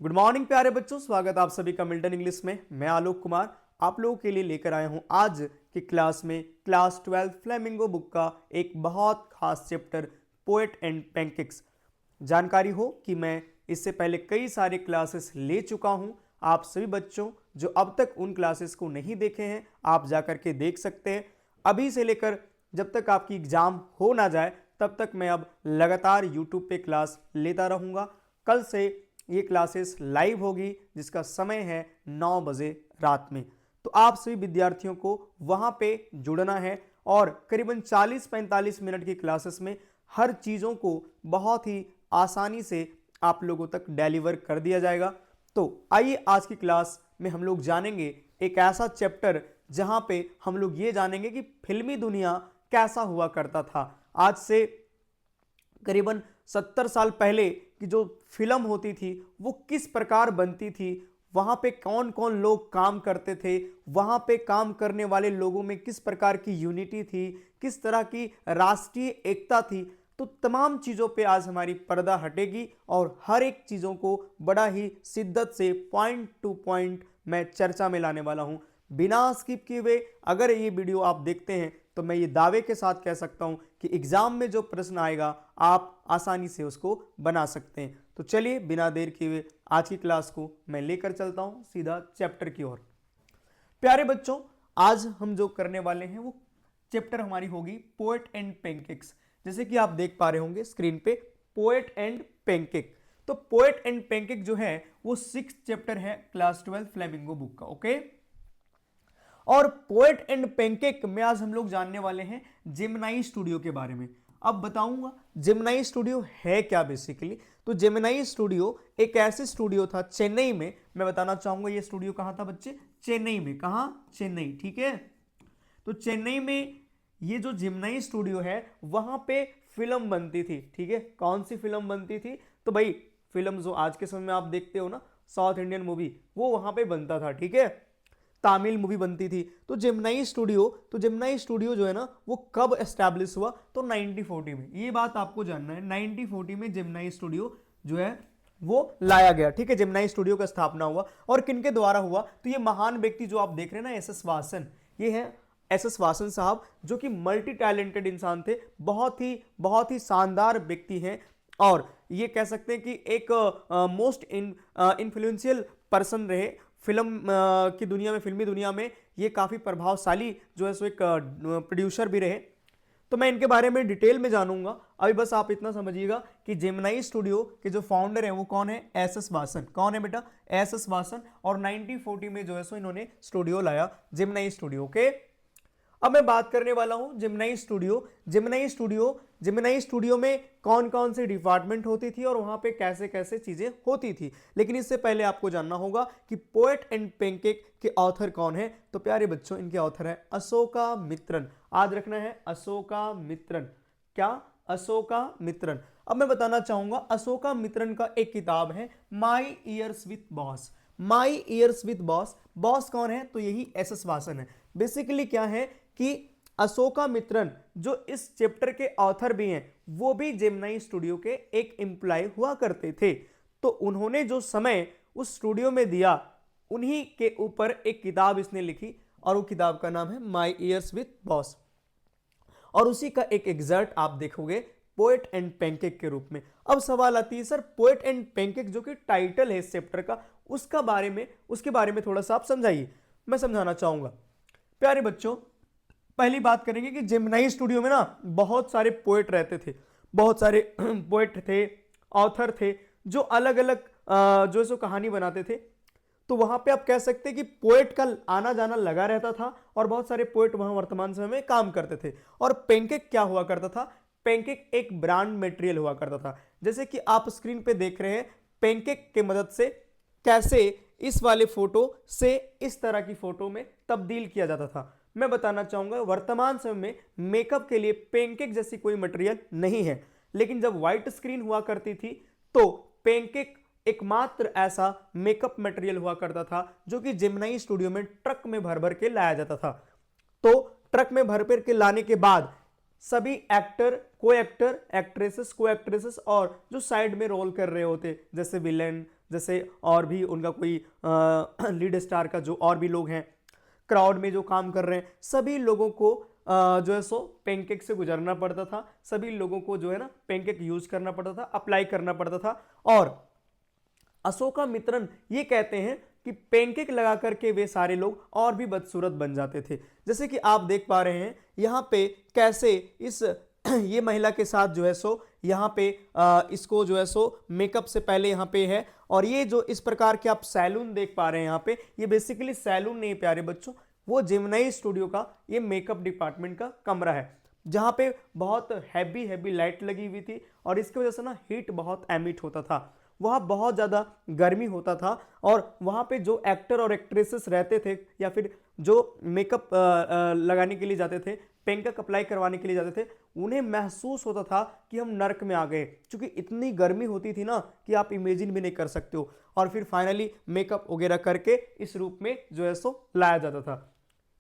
Good morning प्यारे बच्चों, स्वागत आप सभी का मिल्टन इंग्लिश में। मैं आलोक कुमार आप लोगों के लिए लेकर आया हूं आज की क्लास में क्लास 12 फ्लेमिंगो बुक का एक बहुत खास चैप्टर पोएट एंड पैनकेक्स। जानकारी हो कि मैं इससे पहले कई सारे क्लासेस ले चुका हूं। आप सभी बच्चों जो अब तक उन क्लासेस को नहीं देखे हैं आप जाकर के देख सकते हैं। अभी से लेकर जब तक आपकी एग्जाम हो ना जाए तब तक मैं अब लगातार यूट्यूब पे क्लास लेता रहूँगा। कल से ये क्लासेस लाइव होगी जिसका समय है 9 बजे रात में। तो आप सभी विद्यार्थियों को वहाँ पे जुड़ना है और करीबन 40-45 मिनट की क्लासेस में हर चीज़ों को बहुत ही आसानी से आप लोगों तक डिलीवर कर दिया जाएगा। तो आइए आज की क्लास में हम लोग जानेंगे एक ऐसा चैप्टर जहाँ पे हम लोग ये जानेंगे कि फिल्मी दुनिया कैसा हुआ करता था। आज से करीबन 70 साल पहले की जो फिल्म होती थी वो किस प्रकार बनती थी, वहाँ पे कौन कौन लोग काम करते थे, वहाँ पे काम करने वाले लोगों में किस प्रकार की यूनिटी थी, किस तरह की राष्ट्रीय एकता थी। तो तमाम चीज़ों पे आज हमारी पर्दा हटेगी और हर एक चीज़ों को बड़ा ही शिद्दत से पॉइंट टू पॉइंट मैं चर्चा में लाने वाला हूँ। बिना स्किप किए हुए अगर ये वीडियो आप देखते हैं तो मैं ये दावे के साथ कह सकता हूं कि एग्जाम में जो प्रश्न आएगा आप आसानी से उसको बना सकते हैं। तो चलिए बिना देर किए हुए आज की क्लास को मैं लेकर चलता हूं सीधा चैप्टर की ओर। प्यारे बच्चों, आज हम जो करने वाले हैं वो चैप्टर हमारी होगी पोएट एंड पैनकेक्स। जैसे कि आप देख पा रहे होंगे स्क्रीन पे पोएट एंड पैनकेक। तो पोएट एंड पैनकेक जो है वो 6th चैप्टर है क्लास 12 फ्लेमिंगो बुक का। ओके, और पोएट एंड पैनकेक में आज हम लोग जानने वाले हैं जेमिनाई स्टूडियो के बारे में। अब बताऊंगा जेमिनाई स्टूडियो है क्या बेसिकली। तो जेमिनाई स्टूडियो एक ऐसे स्टूडियो था चेन्नई में। मैं बताना चाहूंगा ये स्टूडियो कहां था बच्चे, चेन्नई में। कहां? चेन्नई, ठीक है। तो चेन्नई में ये जो जेमिनाई स्टूडियो है वहां पे फिल्म बनती थी, ठीक है। कौन सी फिल्म बनती थी? तो भाई फिल्म जो आज के समय में आप देखते हो ना, साउथ इंडियन मूवी, वो वहां पे बनता था, ठीक है। तमिल मूवी बनती थी। तो जेमिनाई स्टूडियो जो है ना वो कब एस्टैब्लिश हुआ? तो 1940 में। ये बात आपको जानना है, 1940 में जेमिनाई स्टूडियो जो है वो लाया गया, ठीक है। जेमिनाई स्टूडियो का स्थापना हुआ और किनके द्वारा हुआ? तो ये महान व्यक्ति जो आप देख रहे हैं ना, एस एस वासन, ये है एस एस वासन साहब, जो कि मल्टी टैलेंटेड इंसान थे, बहुत ही शानदार व्यक्ति हैं। और ये कह सकते हैं कि एक मोस्ट इन्फ्लुएंशियल पर्सन रहे फिल्म की दुनिया में, फिल्मी दुनिया में। ये काफ़ी प्रभावशाली जो है सो एक प्रोड्यूसर भी रहे। तो मैं इनके बारे में डिटेल में जानूंगा। अभी बस आप इतना समझिएगा कि जेमिनाई स्टूडियो के जो फाउंडर हैं वो कौन है? S S Vasan. कौन है बेटा? S S Vasan. और 1940 में जो है सो इन्होंने स्टूडियो लाया, जेमिनाई स्टूडियो के। अब मैं बात करने वाला हूं जेमिनाई स्टूडियो में कौन कौन से डिपार्टमेंट होती थी और वहां पे कैसे कैसे चीजें होती थी। लेकिन इससे पहले आपको जानना होगा कि पोएट एंड पैनकेक के ऑथर कौन है। तो प्यारे बच्चों, इनके ऑथर है अशोका मित्रन। याद रखना है, अशोका मित्रन। क्या? अशोका मित्रन। अब मैं बताना चाहूंगा अशोका मित्रन का एक किताब है my years with boss. My years with boss. Boss कौन है? तो यही एस एस वासन है। बेसिकली क्या है कि अशोका मित्रन जो इस चैप्टर के ऑथर भी हैं वो भी जेमिनाई स्टूडियो के एक एम्प्लॉय हुआ करते थे। तो उन्होंने जो समय उस स्टूडियो में दिया उन्हीं के ऊपर एक किताब इसने लिखी और वो किताब का नाम है माई ईयर्स विथ बॉस। और उसी का एक एग्जर्ट आप देखोगे पोएट एंड पैनकेक के रूप में। अब सवाल आती है सर पोएट एंड पैनकेक जो कि टाइटल है इस चैप्टर का, उसके बारे में थोड़ा सा आप समझाइए। मैं समझाना चाहूंगा। प्यारे बच्चों, पहली बात करेंगे कि जेमिनाई स्टूडियो में ना बहुत सारे पोएट रहते थे, बहुत सारे पोएट थे, ऑथर थे, जो अलग अलग जो सो कहानी बनाते थे। तो वहां पे आप कह सकते हैं कि पोएट का आना जाना लगा रहता था और बहुत सारे पोएट वहां वर्तमान समय में काम करते थे। और पैनकेक क्या हुआ करता था? पैनकेक एक ब्रांड मटेरियल हुआ करता था। जैसे कि आप स्क्रीन पे देख रहे हैं पैनकेक के मदद से कैसे इस वाले फोटो से इस तरह की फोटो में तब्दील किया जाता था। मैं बताना चाहूंगा वर्तमान समय में मेकअप के लिए पैनकेक जैसी कोई मटेरियल नहीं है। लेकिन जब व्हाइट स्क्रीन हुआ करती थी तो पैनकेक एकमात्र ऐसा मेकअप मटेरियल हुआ करता था जो कि जेमिनाई स्टूडियो में ट्रक में भर भर के लाया जाता था। तो ट्रक में भर भर के लाने के बाद सभी एक्टर, को एक्ट्रेसेस और जो साइड में रोल कर रहे होते जैसे विलेन, जैसे और भी उनका कोई लीड स्टार का जो और भी लोग हैं क्राउड में जो काम कर रहे हैं, सभी लोगों को जो है सो पैनकेक से गुजरना पड़ता था, सभी लोगों को जो है ना पैनकेक यूज करना पड़ता था, अप्लाई करना पड़ता था। और अशोकामित्रन ये कहते हैं कि पैनकेक लगा करके वे सारे लोग और भी बदसूरत बन जाते थे। जैसे कि आप देख पा रहे हैं यहाँ पे कैसे इस ये महिला के साथ जो है सो यहाँ पे इसको जो है सो मेकअप से पहले यहाँ पे है, और ये जो इस प्रकार के आप सैलून देख पा रहे हैं यहाँ पे, ये बेसिकली सैलून नहीं प्यारे बच्चों, वो जेमिनी स्टूडियो का ये मेकअप डिपार्टमेंट का कमरा है, जहाँ पे बहुत हैवी हैवी लाइट लगी हुई थी और इसकी वजह से ना हीट बहुत एमिट होता था, वहाँ बहुत ज़्यादा गर्मी होता था। और वहाँ पे जो एक्टर और एक्ट्रेसेस रहते थे या फिर जो मेकअप लगाने के लिए जाते थे, पैनकेक अप्लाई करवाने के लिए जाते थे, उन्हें महसूस होता था कि हम नर्क में आ गए, क्योंकि इतनी गर्मी होती थी ना कि आप इमेजिन भी नहीं कर सकते हो। और फिर फाइनली मेकअप वगैरह करके इस रूप में जो है सो लाया जाता था।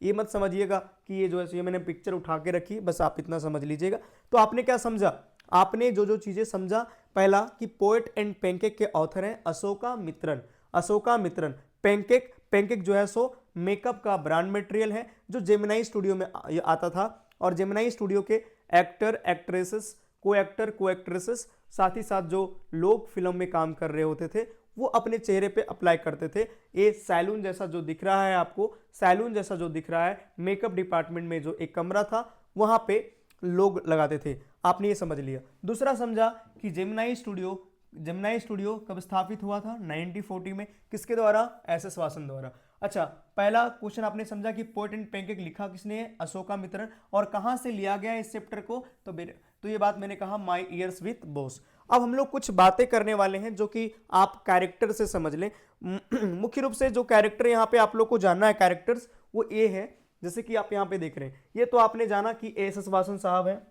ये मत समझिएगा कि ये जो है ये मैंने पिक्चर उठा के रखी, बस आप इतना समझ लीजिएगा। तो आपने क्या समझा, आपने जो जो चीजें समझा, पहला कि पोएट एंड पैनकेक के ऑथर हैं अशोकामित्रन। अशोकामित्रन पैनकेक जो है सो मेकअप का ब्रांड मटेरियल है जो जेमिनी स्टूडियो में आता था, और जेमिनी स्टूडियो के एक्टर एक्ट्रेसेस, को एक्टर को एक्ट्रेसेस, साथ ही साथ जो लोग फिल्म में काम कर रहे होते थे वो अपने चेहरे पे अप्लाई करते थे। ये सैलून जैसा जो दिख रहा है आपको, सैलून जैसा जो दिख रहा है, मेकअप डिपार्टमेंट में जो एक कमरा था वहां पे लोग लगाते थे। आपने ये समझ लिया। दूसरा समझा कि जेमिनी स्टूडियो कब स्थापित हुआ था, 1940 में। किसके द्वारा, एस.एस. वासन द्वारा। अच्छा, पहला क्वेश्चन आपने समझा कि पोएट एंड पैनकेक लिखा किसने है, अशोकामित्रन, और कहां से लिया गया इस चैप्टर को, तो ये बात मैंने कहा माय ईयर्स विथ बॉस। अब हम लोग कुछ बातें करने वाले हैं जो कि आप कैरेक्टर से समझ लें। मुख्य रूप से जो कैरेक्टर यहाँ पे आप लोग को जानना है, कैरेक्टर्स, वो ये है। जैसे कि आप यहाँ पे देख रहे हैं, ये तो आपने जाना कि एस.एस. वासन साहब है।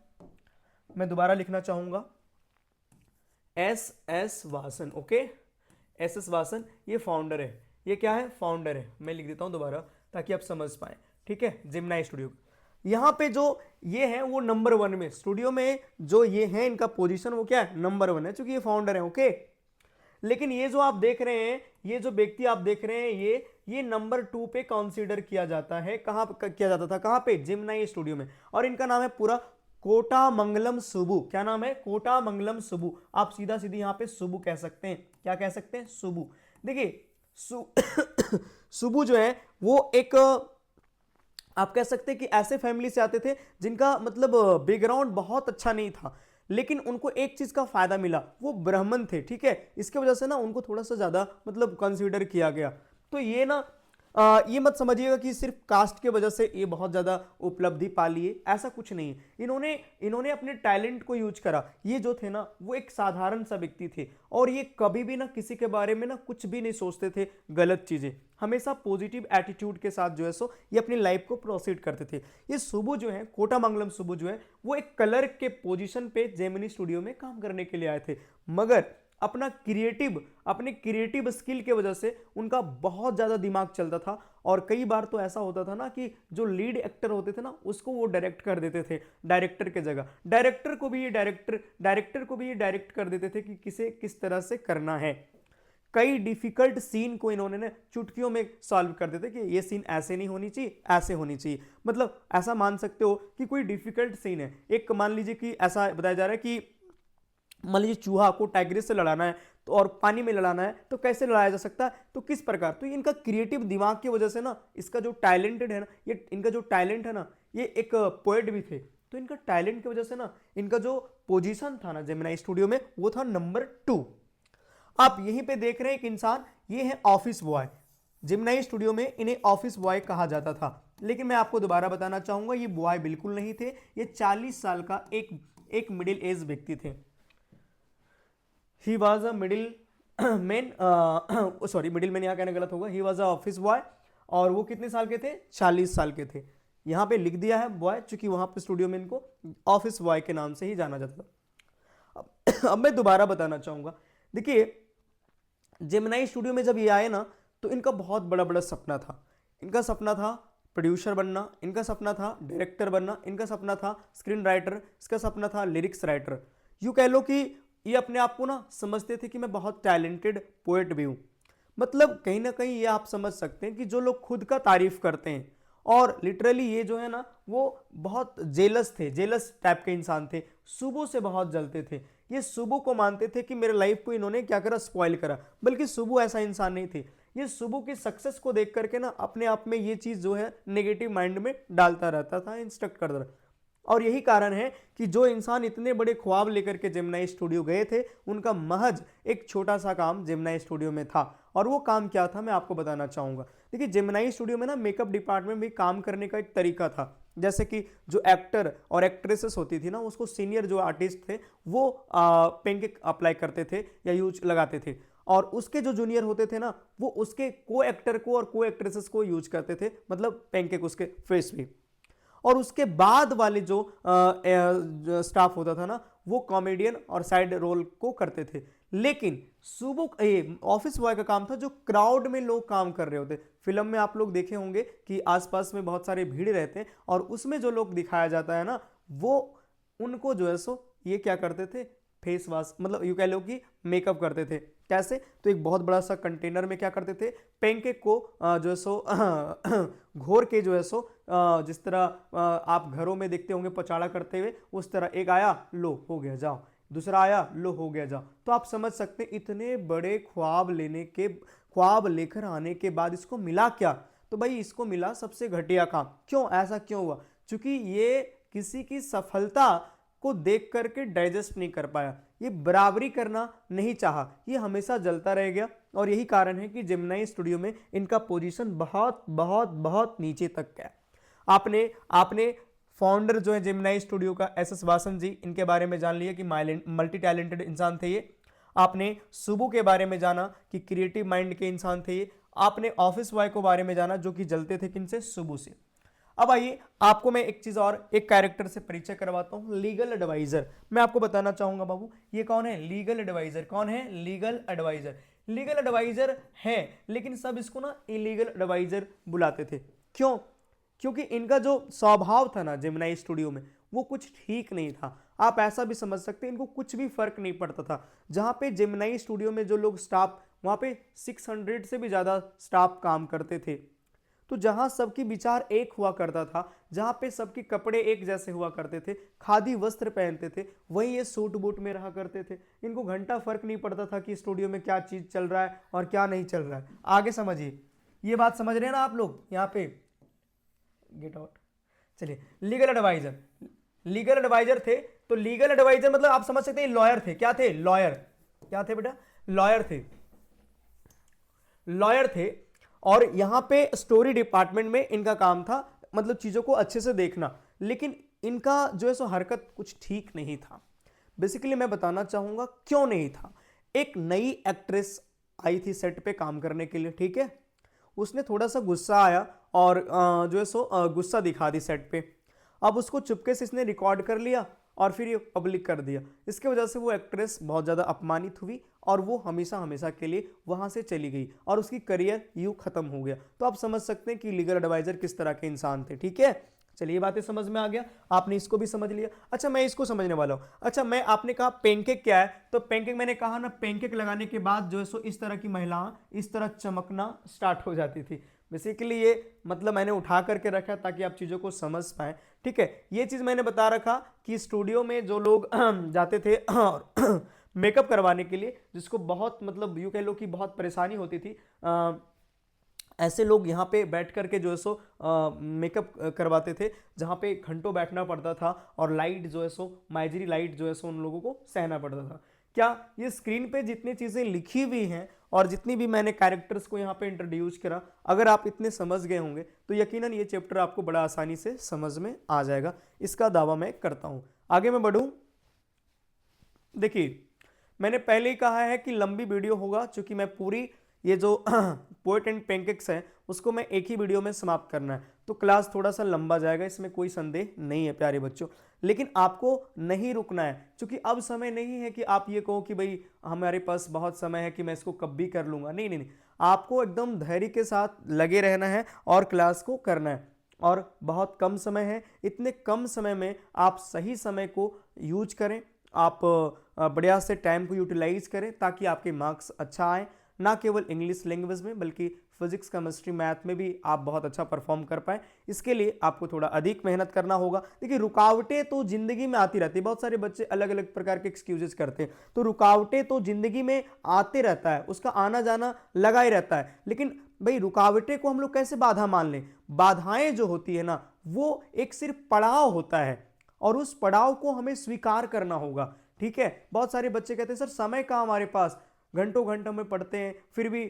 मैं दोबारा लिखना चाहूंगा, S S. Vasan. Okay, S S. Vasan ये फाउंडर है। ये क्या है, फाउंडर है। मैं लिख देता हूं दोबारा ताकि आप समझ पाए। ठीक है, जेमिनी स्टूडियो। यहाँ पे जो ये है वो नंबर 1 में, स्टूडियो में जो ये है इनका पोजीशन वो क्या है, नंबर 1 है, क्योंकि ये फाउंडर है। ओके, लेकिन ये जो आप देख रहे हैं, ये जो व्यक्ति आप देख रहे हैं, ये नंबर 2 पे कंसीडर किया जाता है। कहां किया जाता था, कहां पे, जेमिनी स्टूडियो में। और इनका नाम है पूरा कोटामंगलम सुब्बू। क्या नाम है, कोटामंगलम सुब्बू। आप सीधा सीधी यहाँ पे सुब्बू कह सकते हैं। क्या कह सकते हैं, सुब्बू। देखिए सुब्बू जो है वो एक, आप कह सकते हैं कि ऐसे फैमिली से आते थे जिनका मतलब बैकग्राउंड बहुत अच्छा नहीं था, लेकिन उनको एक चीज का फायदा मिला, वो ब्राह्मण थे। ठीक है, इसके वजह से ना उनको थोड़ा सा ज्यादा मतलब कंसीडर किया गया। तो ये ना ये मत समझिएगा कि सिर्फ कास्ट के वजह से ये बहुत ज्यादा उपलब्धि पा लिए, ऐसा कुछ नहीं है। इन्होंने अपने टैलेंट को यूज करा। ये जो थे ना वो एक साधारण सा व्यक्ति थे, और ये कभी भी ना किसी के बारे में ना कुछ भी नहीं सोचते थे गलत चीजें, हमेशा पॉजिटिव एटीट्यूड के साथ जो है सो ये अपनी लाइफ को प्रोसीड करते थे। ये सुब्बू जो है, कोटामंगलम सुब्बू जो है, वो एक क्लर्क के पोजीशन पे जेमिनी स्टूडियो में काम करने के लिए आए थे, मगर अपने क्रिएटिव स्किल के वजह से उनका बहुत ज्यादा दिमाग चलता था। और कई बार तो ऐसा होता था ना कि जो लीड एक्टर होते थे ना उसको वो डायरेक्ट कर देते थे डायरेक्टर के जगह। डायरेक्टर को भी ये डायरेक्ट कर देते थे कि किसे किस तरह से करना है। कई डिफिकल्ट सीन को इन्होंने ना चुटकियों में सॉल्व कर देते कि ये सीन ऐसे नहीं होनी चाहिए, ऐसे होनी चाहिए। मतलब ऐसा मान सकते हो कि कोई डिफिकल्ट सीन है, एक मान लीजिए कि ऐसा बताया जा रहा है कि मान लीजिए चूहा को टाइग्रिस से लड़ाना है तो, और पानी में लड़ाना है तो कैसे लड़ाया जा सकता है, तो किस प्रकार। तो इनका क्रिएटिव दिमाग की वजह से ना, इसका जो टैलेंटेड है ना, ये इनका जो टैलेंट है ना, ये एक पोएट भी थे, तो इनका टैलेंट की वजह से ना इनका जो पोजीशन था ना जेमिनी स्टूडियो में वो था नंबर 2। आप यहीं पे देख रहे हैं एक इंसान, ये है ऑफिस बॉय। जेमिनी स्टूडियो में इन्हें ऑफिस बॉय कहा जाता था, लेकिन मैं आपको दोबारा बताना चाहूंगा ये बॉय बिल्कुल नहीं थे, ये 40 साल का एक मिडिल एज व्यक्ति थे। He was a middle man, middle man यहाँ कहना गलत होगा, he was a office boy. और वो कितने साल के थे, 40 साल के थे। यहाँ पे लिख दिया है बॉय, चूंकि वहां पे स्टूडियो में इनको ऑफिस बॉय के नाम से ही जाना जाता था। अब मैं दोबारा बताना चाहूंगा, देखिए जेमिनी स्टूडियो में जब ये आए ना तो इनका बहुत बड़ा बड़ा सपना था। इनका सपना था प्रोड्यूसर बनना, इनका सपना था डायरेक्टर बनना, इनका सपना था स्क्रीन राइटर, इसका सपना था लिरिक्स राइटर। यूं कह लो कि ये अपने आप को ना समझते थे कि मैं बहुत टैलेंटेड पोएट भी हूँ। मतलब कहीं ना कहीं ये आप समझ सकते हैं कि जो लोग खुद का तारीफ करते हैं, और लिटरली ये जो है ना वो बहुत जेलस थे, जेलस टाइप के इंसान थे, सुबह से बहुत जलते थे। ये सुबह को मानते थे कि मेरे लाइफ को इन्होंने क्या करा, स्पॉइल करा। बल्कि सुबह ऐसा इंसान नहीं थे। ये सुबह की सक्सेस को देख करके ना अपने आप में ये चीज जो है नेगेटिव माइंड में डालता रहता था, इंस्ट्रक्ट करता रहता। और यही कारण है कि जो इंसान इतने बड़े ख्वाब लेकर के जेमिनी स्टूडियो गए थे, उनका महज एक छोटा सा काम जेमिनी स्टूडियो में था। और वो काम क्या था मैं आपको बताना चाहूंगा। देखिए जेमिनी स्टूडियो में ना मेकअप डिपार्टमेंट में काम करने का एक तरीका था। जैसे कि जो एक्टर और एक्ट्रेसेस होती थी ना, उसको सीनियर जो आर्टिस्ट थे वो पेंकेक अप्लाई करते थे या यूज लगाते थे, और उसके जो जूनियर होते थे ना वो उसके को एक्टर को और को एक्ट्रेसेस को यूज करते थे, मतलब पेंकेक उसके फेस पे। और उसके बाद वाले जो स्टाफ होता था ना वो कॉमेडियन और साइड रोल को करते थे। लेकिन सुबह ऑफिस बॉय का काम था जो क्राउड में लोग काम कर रहे होते। फिल्म में आप लोग देखे होंगे कि आसपास में बहुत सारे भीड़ रहते हैं, और उसमें जो लोग दिखाया जाता है ना वो उनको जो है सो ये क्या करते थे, फेस वॉश, मतलब यू कह लो कि मेकअप करते थे। कैसे, तो एक बहुत बड़ा सा कंटेनर में क्या करते थे, पेनकेक को जो है सो घोर के जो है सो जिस तरह आप घरों में देखते होंगे पचाड़ा करते हुए, उस तरह एक आया लो हो गया जाओ, दूसरा आया लो हो गया जाओ। तो आप समझ सकते हैं इतने बड़े ख्वाब लेकर आने के बाद इसको मिला क्या, तो भाई इसको मिला सबसे घटिया काम। क्यों, ऐसा क्यों हुआ? क्योंकि ये किसी की सफलता को देख करके डाइजेस्ट नहीं कर पाया, ये बराबरी करना नहीं चाहा, ये हमेशा जलता रह गया। और यही कारण है कि जेमिनी स्टूडियो में इनका पोजीशन बहुत बहुत बहुत नीचे तक गया। आपने आपने फाउंडर जो है जेमिनी स्टूडियो का एस वासन जी, इनके बारे में जान लिया कि मल्टी टैलेंटेड इंसान थे ये। आपने सुबु के बारे में जाना कि क्रिएटिव माइंड के इंसान थे ये। आपने ऑफिस बॉय को बारे में जाना जो कि जलते थे किनसे, सुबु से। अब आइए आपको मैं एक चीज और, एक कैरेक्टर से परिचय करवाता हूं, लीगल एडवाइजर। मैं आपको बताना चाहूंगा बाबू ये कौन है, लीगल एडवाइजर। कौन है, लीगल एडवाइजर। लीगल एडवाइजर है, लेकिन सब इसको ना इलीगल एडवाइजर बुलाते थे। क्यों? क्योंकि इनका जो स्वभाव था ना जेमिनी स्टूडियो में वो कुछ ठीक नहीं था। आप ऐसा भी समझ सकते हैं इनको कुछ भी फर्क नहीं पड़ता था। जहां पे जेमिनी स्टूडियो में जो लोग स्टाफ, वहां पे 600 से भी ज्यादा स्टाफ काम करते थे। तो जहां सबकी विचार एक हुआ करता था, जहां पे सबके कपड़े एक जैसे हुआ करते थे, खादी वस्त्र पहनते थे, वहीं ये सूट बूट में रहा करते थे। इनको घंटा फर्क नहीं पड़ता था कि स्टूडियो में क्या चीज चल रहा है और क्या नहीं चल रहा है। आगे समझिए, ये बात समझ रहे हैं ना आप लोग, यहाँ पे गेट आउट। चलिए, लीगल एडवाइजर, लीगल एडवाइजर थे। तो लीगल एडवाइजर मतलब आप समझ सकते हैं लॉयर थे। क्या थे, लॉयर। क्या थे बेटा, लॉयर थे, लॉयर थे। और यहां पे स्टोरी डिपार्टमेंट में इनका काम था, मतलब चीजों को अच्छे से देखना। लेकिन इनका जो है सो हरकत कुछ ठीक नहीं था। बेसिकली मैं बताना चाहूंगा क्यों नहीं था। एक नई एक्ट्रेस आई थी सेट पे काम करने के लिए, ठीक है। उसने थोड़ा सा गुस्सा आया और जो है सो गुस्सा दिखा दी सेट पे। अब उसको चुपके से इसने रिकॉर्ड कर लिया और फिर ये पब्लिक कर दिया। इसके वजह से वो एक्ट्रेस बहुत ज़्यादा अपमानित हुई और वो हमेशा हमेशा के लिए वहाँ से चली गई और उसकी करियर यूँ खत्म हो गया। तो आप समझ सकते हैं कि लीगल एडवाइजर किस तरह के इंसान थे, ठीक है। चलिए ये बातें समझ में आ गया, आपने इसको भी समझ लिया। अच्छा मैं इसको समझने वाला हूँ। अच्छा मैं, आपने कहा पेनकेक क्या है, तो पेनकेक मैंने कहा ना, पेनकेक लगाने के बाद जो है सो इस तरह की महिलाएं इस तरह चमकना स्टार्ट हो जाती थी। बेसिकली ये मतलब मैंने उठा करके रखा ताकि आप चीज़ों को समझ पाएं, ठीक है। ये चीज़ मैंने बता रखा कि स्टूडियो में जो लोग जाते थे और मेकअप करवाने के लिए, जिसको बहुत मतलब यूँ कह लो कि बहुत परेशानी होती थी, ऐसे लोग यहाँ पे बैठ करके जो है सो मेकअप करवाते थे, जहाँ पे घंटों बैठना पड़ता था और लाइट जो है सो माइजरी लाइट जो है सो उन लोगों को सहना पड़ता था। क्या ये स्क्रीन पे जितनी चीज़ें लिखी हुई हैं और जितनी भी मैंने कैरेक्टर्स को यहाँ पे इंट्रोड्यूस करा, अगर आप इतने समझ गए होंगे तो यकीनन ये चैप्टर आपको बड़ा आसानी से समझ में आ जाएगा, इसका दावा मैं करता हूँ। आगे मैं बढ़ूँ। देखिए मैंने पहले ही कहा है कि लंबी वीडियो होगा, चूंकि मैं पूरी ये जो पोएट एंड पेनकेक्स है उसको मैं एक ही वीडियो में समाप्त करना है, तो क्लास थोड़ा सा लंबा जाएगा, इसमें कोई संदेह नहीं है प्यारे बच्चों। लेकिन आपको नहीं रुकना है, क्योंकि अब समय नहीं है कि आप ये कहो कि भाई हमारे पास बहुत समय है कि मैं इसको कब भी कर लूँगा। नहीं नहीं नहीं, आपको एकदम धैर्य के साथ लगे रहना है और क्लास को करना है। और बहुत कम समय है, इतने कम समय में आप सही समय को यूज करें आप बढ़िया से टाइम को यूटिलाइज करें ताकि आपके मार्क्स अच्छा आए, ना केवल इंग्लिश लैंग्वेज में बल्कि फिजिक्स केमिस्ट्री मैथ में भी आप बहुत अच्छा परफॉर्म कर पाएँ। इसके लिए आपको थोड़ा अधिक मेहनत करना होगा। देखिए रुकावटें तो जिंदगी में आती रहती है, बहुत सारे बच्चे अलग अलग प्रकार के एक्सक्यूजेस करते हैं, तो रुकावटें तो जिंदगी में आते रहता है, उसका आना जाना लगा ही रहता है। लेकिन भाई रुकावटें को हम लोग कैसे बाधा मान लें? बाधाएं जो होती है ना, वो एक सिर्फ पड़ाव होता है और उस पड़ाव को हमें स्वीकार करना होगा। ठीक है, बहुत सारे बच्चे कहते हैं सर समय कहाँ हमारे पास, घंटों घंटों में पढ़ते हैं, फिर भी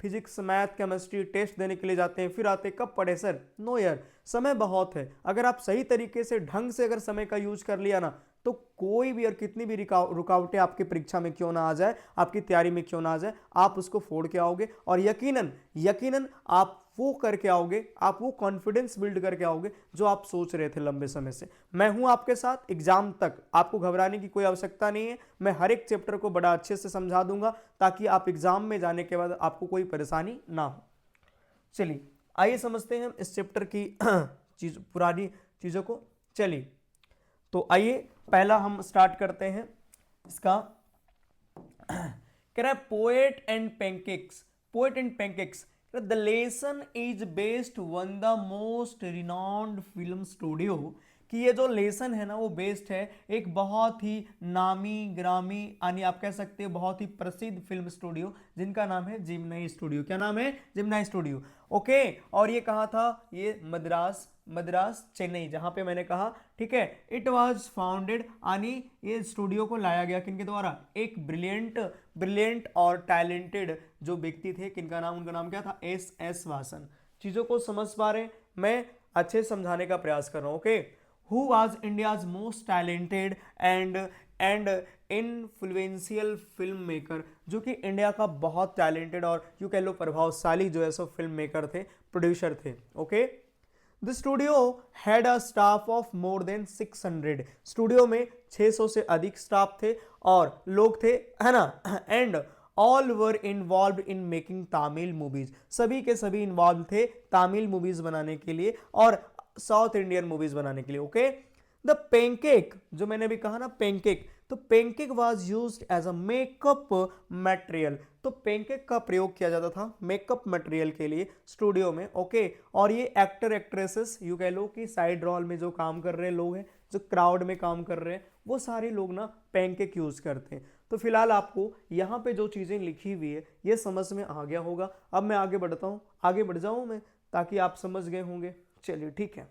फिजिक्स मैथ केमिस्ट्री टेस्ट देने के लिए जाते हैं, फिर आते कब पढ़े सर? नो यार, समय बहुत है। अगर आप सही तरीके से ढंग से अगर समय का यूज कर लिया ना, तो कोई भी और कितनी भी रुकावटें आपकी परीक्षा में क्यों ना आ जाए, आपकी तैयारी में क्यों ना आ जाए, आप उसको फोड़ के आओगे और यकीनन यकीनन आप वो करके आओगे, आप वो कॉन्फिडेंस बिल्ड करके आओगे जो आप सोच रहे थे लंबे समय से। मैं हूं आपके साथ एग्जाम तक, आपको घबराने की कोई आवश्यकता नहीं है। मैं हर एक चैप्टर को बड़ा अच्छे से समझा दूंगा ताकि आप एग्जाम में जाने के बाद आपको कोई परेशानी ना हो। चलिए आइए समझते हैं हम इस चैप्टर की पुरानी चीजों को। चलिए तो आइए पहला हम स्टार्ट करते हैं इसका। कह रहा है poet and pancakes, poet and pancakes. The lesson is based one the most renowned film studio, कि ये जो लेसन है ना वो बेस्ड है एक बहुत ही नामी ग्रामी यानी आप कह सकते हैं बहुत ही प्रसिद्ध फिल्म स्टूडियो जिनका नाम है जिम्नाई स्टूडियो। क्या नाम है? जिम्नाई स्टूडियो। ओके, और ये कहाँ था? ये मद्रास चेन्नई, जहां पे मैंने कहा। ठीक है, इट वाज फाउंडेड यानी ये स्टूडियो को लाया गया किनके द्वारा? एक ब्रिलियंट और टैलेंटेड जो व्यक्ति थे, किनका नाम? उनका नाम क्या था? एस वासन। चीजों को समझ पा रहे? मैं अच्छे समझाने का प्रयास कर रहा हूं। Okay, who was India's most talented and influential film maker, जो कि इंडिया का बहुत टैलेंटेड और यू कह लो प्रभावशाली जो है सो फिल्म मेकर थे, प्रोड्यूसर थे। Okay, the studio had a staff of more than 600, studio में 600 से अधिक स्टाफ थे और लोग थे, है ना। And all were involve in making Tamil movies, सभी के सभी इन्वॉल्व थे तमिल मूवीज बनाने के लिए और साउथ इंडियन मूवीज बनाने के लिए। ओके, द पैनकेक, जो मैंने भी कहा ना पैनकेक, तो pancake was used as a makeup material, तो पैनकेक का प्रयोग किया जाता था मेकअप मटेरियल के लिए स्टूडियो में। ओके, और ये एक्टर एक्ट्रेसेस यू कह लो कि साइड रोल में जो काम कर रहे लोग हैं, जो क्राउड में काम कर रहे हैं, वो सारे लोग ना पैनकेक यूज करते हैं। तो फिलहाल आपको यहाँ पे जो चीजें लिखी हुई है ये समझ में आ गया होगा। अब मैं आगे बढ़ता हूँ, आगे बढ़ जाऊँ मैं ताकि आप समझ गए होंगे। चलिए ठीक है,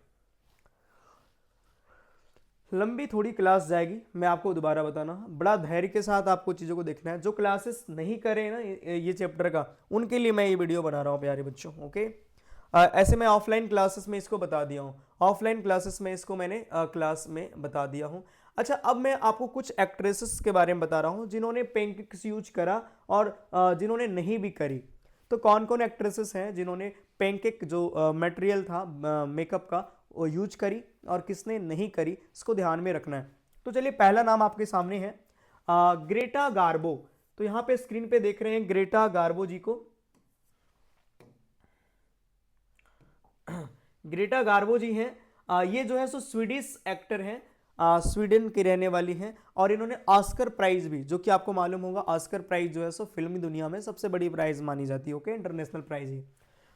लंबी थोड़ी क्लास जाएगी, मैं आपको दोबारा बताना, बड़ा धैर्य के साथ आपको चीज़ों को देखना है। जो क्लासेस नहीं करे ना ये चैप्टर का, उनके लिए मैं ये वीडियो बना रहा हूँ प्यारे बच्चों। ओके, ऐसे मैं ऑफलाइन क्लासेस में इसको बता दिया हूँ, ऑफलाइन क्लासेस में इसको मैंने क्लास में बता दिया हूँ। अच्छा, अब मैं आपको कुछ एक्ट्रेसेस के बारे में बता रहा हूँ जिन्होंने पैनकेक्स यूज करा और जिन्होंने नहीं भी करी। तो कौन कौन एक्ट्रेसेस हैं जिन्होंने पैनकेक जो मटेरियल था मेकअप का वो यूज करी और किसने नहीं करी, इसको ध्यान में रखना है। तो चलिए पहला नाम आपके सामने है ग्रेटा गार्बो। तो यहां पे स्क्रीन पे देख रहे हैं ग्रेटा गार्बो जी को। ग्रेटा गार्बो जी हैं, ये जो है सो स्वीडिश एक्टर हैं, स्वीडन की रहने वाली हैं और इन्होंने ऑस्कर प्राइज भी, जो कि आपको मालूम होगा ऑस्कर प्राइज जो है सो फिल्मी दुनिया में सबसे बड़ी प्राइज मानी जाती है। ओके, इंटरनेशनल प्राइज ही।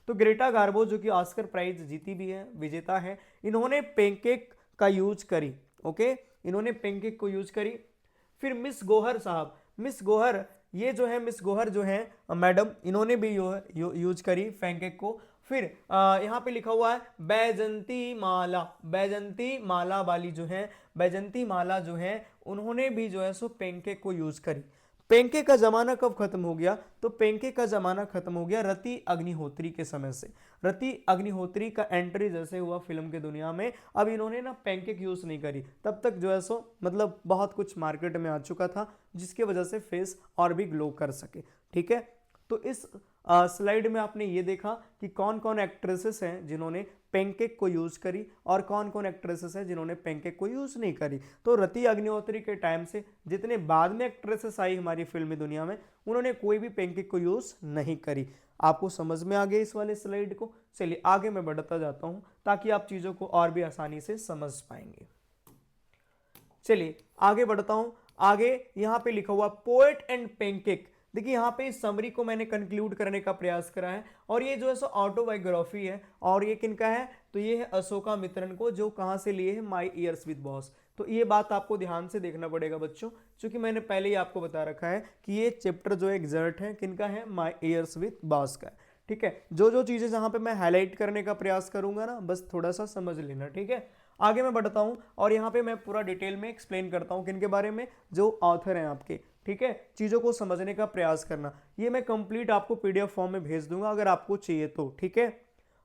तो ग्रेटा गार्बो जो कि ऑस्कर प्राइज जीती भी है, विजेता है, इन्होंने पैनकेक का यूज करी। ओके, इन्होंने पैनकेक को यूज करी। फिर मिस गोहर साहब, मिस गोहर, ये जो है मिस गोहर जो है मैडम, इन्होंने भी यूज करी पैनकेक को। फिर यहाँ पे लिखा हुआ है बैजंती माला, बैजंती माला वाली जो है, बैजंती माला जो है, उन्होंने भी जो है सो पैनकेक को यूज करी। पैनकेक का जमाना कब खत्म हो गया? तो पैनकेक का जमाना खत्म हो गया रति अग्निहोत्री के समय से। रति अग्निहोत्री का एंट्री जैसे हुआ फिल्म के दुनिया में, अब इन्होंने ना पैनकेक यूज नहीं करी, तब तक जो है सो मतलब बहुत कुछ मार्केट में आ चुका था जिसकी वजह से फेस और भी ग्लो कर सके। ठीक है, तो इस स्लाइड में आपने ये देखा कि कौन कौन एक्ट्रेसेस हैं जिन्होंने पैनकेक को यूज करी और कौन कौन एक्ट्रेसेस हैं जिन्होंने पैनकेक को यूज नहीं करी। तो रति अग्निहोत्री के टाइम से जितने बाद में एक्ट्रेसेस आई हमारी फिल्मी दुनिया में, उन्होंने कोई भी पैनकेक को यूज नहीं करी। आपको समझ में आ गया इस वाले स्लाइड को? चलिए आगे मैं बढ़ता जाता हूं ताकि आप चीजों को और भी आसानी से समझ पाएंगे। चलिए आगे बढ़ता हूं। आगे यहाँ पे लिखा हुआ पोएट एंड पेनकेक। देखिए यहाँ पे इस समरी को मैंने कंक्लूड करने का प्रयास करा है, और ये जो है सो ऑटोबायोग्राफी है, और ये किनका है, तो ये है अशोका मित्रन को, जो कहाँ से लिए है, माई ईयर्स विद बॉस। तो ये बात आपको ध्यान से देखना पड़ेगा बच्चों, क्योंकि मैंने पहले ही आपको बता रखा है कि ये चैप्टर जो एग्जर्ट है किनका है, माई ईयर्स विद बॉस का है। ठीक है, जो जो चीजें जहां पे मैं हाईलाइट करने का प्रयास करूंगा ना, बस थोड़ा सा समझ लेना। ठीक है, आगे मैं बढ़ता हूं, और यहाँ पे मैं पूरा डिटेल में एक्सप्लेन करता हूं किनके बारे में, जो ऑथर हैं आपके। ठीक है, चीजों को समझने का प्रयास करना। ये मैं कंप्लीट आपको पीडीएफ फॉर्म में भेज दूंगा अगर आपको चाहिए तो। ठीक है,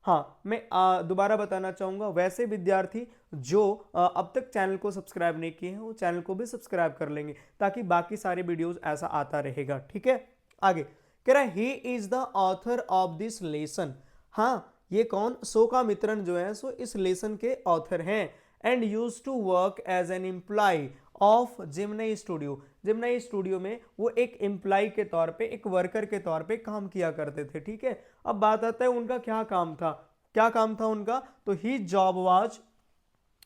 हाँ मैं दोबारा बताना चाहूंगा, वैसे विद्यार्थी जो अब तक चैनल को सब्सक्राइब नहीं किए हैं वो चैनल को भी सब्सक्राइब कर लेंगे, ताकि बाकी सारे वीडियोस ऐसा आता रहेगा। ठीक है, आगे कह रहा है he is the author of this lesson. हाँ, ये कौन, अशोका मित्रन जो है सो इस लेसन के ऑथर हैं। And use to work as an employ of Gemini studio. Gemini studio में वो एक एम्प्लॉय के तौर पे, एक वर्कर के तौर पे काम किया करते थे। ठीक है, अब बात आता है उनका क्या काम था। क्या काम था उनका, तो ही जॉब वाज,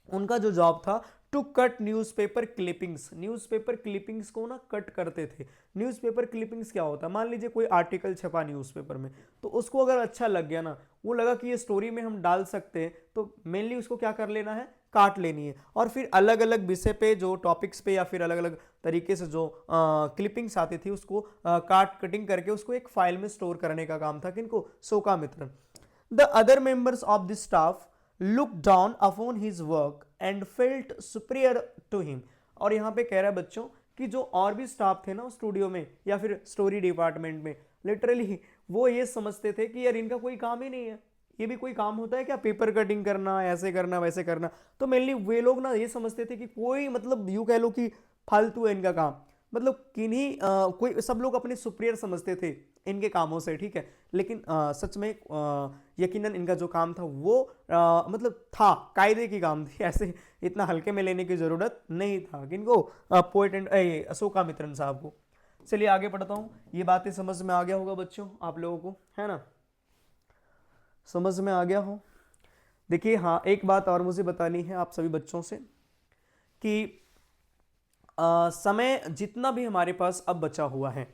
उनका जो जॉब था to cut newspaper clippings. Newspaper clippings को ना कट करते थे। न्यूज़पेपर क्लिपिंग्स क्या होता है, मान लीजिए कोई आर्टिकल छपा न्यूज़पेपर में, तो उसको अगर अच्छा लग गया ना, वो लगा कि ये स्टोरी में हम डाल सकते हैं, तो मेनली उसको क्या कर लेना है, काट लेनी है, और फिर अलग अलग विषय पे, जो टॉपिक्स पे या फिर अलग अलग तरीके से जो क्लिपिंग्स आती थी उसको काट कटिंग करके उसको एक फाइल में स्टोर करने का काम था किनको, Ashoka Mitran. The other members of the staff looked down upon his work and felt superior to him। और यहाँ पे कह रहा है बच्चों कि जो और भी स्टाफ थे ना स्टूडियो में या फिर स्टोरी डिपार्टमेंट में, लिटरली वो ये समझते थे कि यार इनका कोई काम ही नहीं है, ये भी कोई काम होता है क्या, पेपर कटिंग करना, ऐसे करना वैसे करना। तो मेनली वे लोग ना ये समझते थे कि कोई, मतलब यूं कह लो कि फालतू है इनका काम, मतलब किन्हीं कोई, सब लोग अपने सुपीरियर समझते थे इनके कामों से। ठीक है, लेकिन सच में यकीनन इनका जो काम था वो मतलब था, कायदे की काम थी, ऐसे इतना हल्के में लेने की जरूरत नहीं था किनको, पोएट एंड अशोका मित्रन साहब को। चलिए आगे पढ़ता हूँ। ये बातें समझ में आ गया होगा बच्चों आप लोगों को, है ना, समझ में आ गया हो। देखिए हाँ, एक बात और मुझे बतानी है आप सभी बच्चों से कि समय जितना भी हमारे पास अब बचा हुआ है,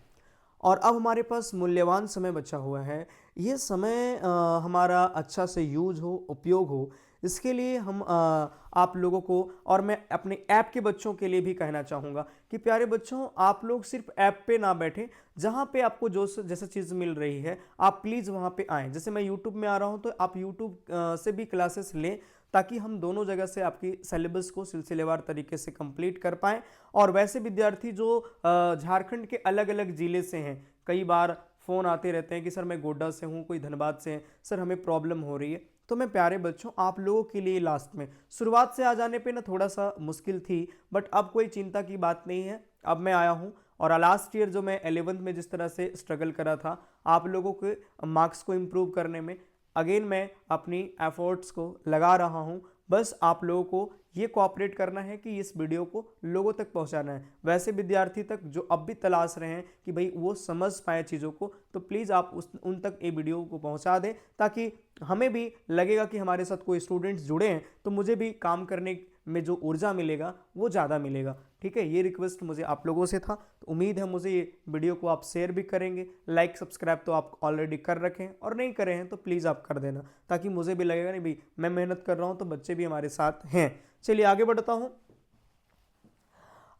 और अब हमारे पास मूल्यवान समय बचा हुआ है, ये समय हमारा अच्छा से यूज हो, उपयोग हो, इसके लिए हम आप लोगों को, और मैं अपने ऐप के बच्चों के लिए भी कहना चाहूँगा कि प्यारे बच्चों, आप लोग सिर्फ ऐप पे ना बैठे, जहाँ पे आपको जो जैसा चीज़ मिल रही है आप प्लीज़ वहाँ पे आएँ। जैसे मैं यूट्यूब में आ रहा हूँ तो आप यूट्यूब से भी क्लासेस लें, ताकि हम दोनों जगह से आपकी सिलेबस को सिलसिलेवार तरीके से कंप्लीट कर पाएँ। और वैसे विद्यार्थी जो झारखंड के अलग अलग ज़िले से हैं, कई बार फ़ोन आते रहते हैं कि सर मैं गोड्डा से हूँ, कोई धनबाद से हैं, सर हमें प्रॉब्लम हो रही है। तो मैं प्यारे बच्चों आप लोगों के लिए लास्ट में, शुरुआत से आ जाने पे ना थोड़ा सा मुश्किल थी, बट अब कोई चिंता की बात नहीं है। अब मैं आया हूँ, और लास्ट ईयर जो मैं 11th में जिस तरह से स्ट्रगल करा था आप लोगों के मार्क्स को इम्प्रूव करने में, अगेन मैं अपनी एफर्ट्स को लगा रहा हूँ। बस आप लोगों को ये कोऑपरेट करना है कि इस वीडियो को लोगों तक पहुंचाना है, वैसे विद्यार्थी तक जो अब भी तलाश रहे हैं कि भाई वो समझ पाए चीज़ों को, तो प्लीज़ आप उन तक ये वीडियो को पहुंचा दें, ताकि हमें भी लगेगा कि हमारे साथ कोई स्टूडेंट्स जुड़े हैं, तो मुझे भी काम करने में जो ऊर्जा मिलेगा वो ज़्यादा मिलेगा। ठीक है, ये रिक्वेस्ट मुझे आप लोगों से था, तो उम्मीद है मुझे ये वीडियो को आप शेयर भी करेंगे। लाइक सब्सक्राइब तो आप ऑलरेडी कर रखे हैं, और नहीं करे हैं तो प्लीज़ आप कर देना, ताकि मुझे भी लगेगा नहीं भाई मैं मेहनत कर रहा हूँ तो बच्चे भी हमारे साथ हैं। चलिए आगे बढ़ता हूँ।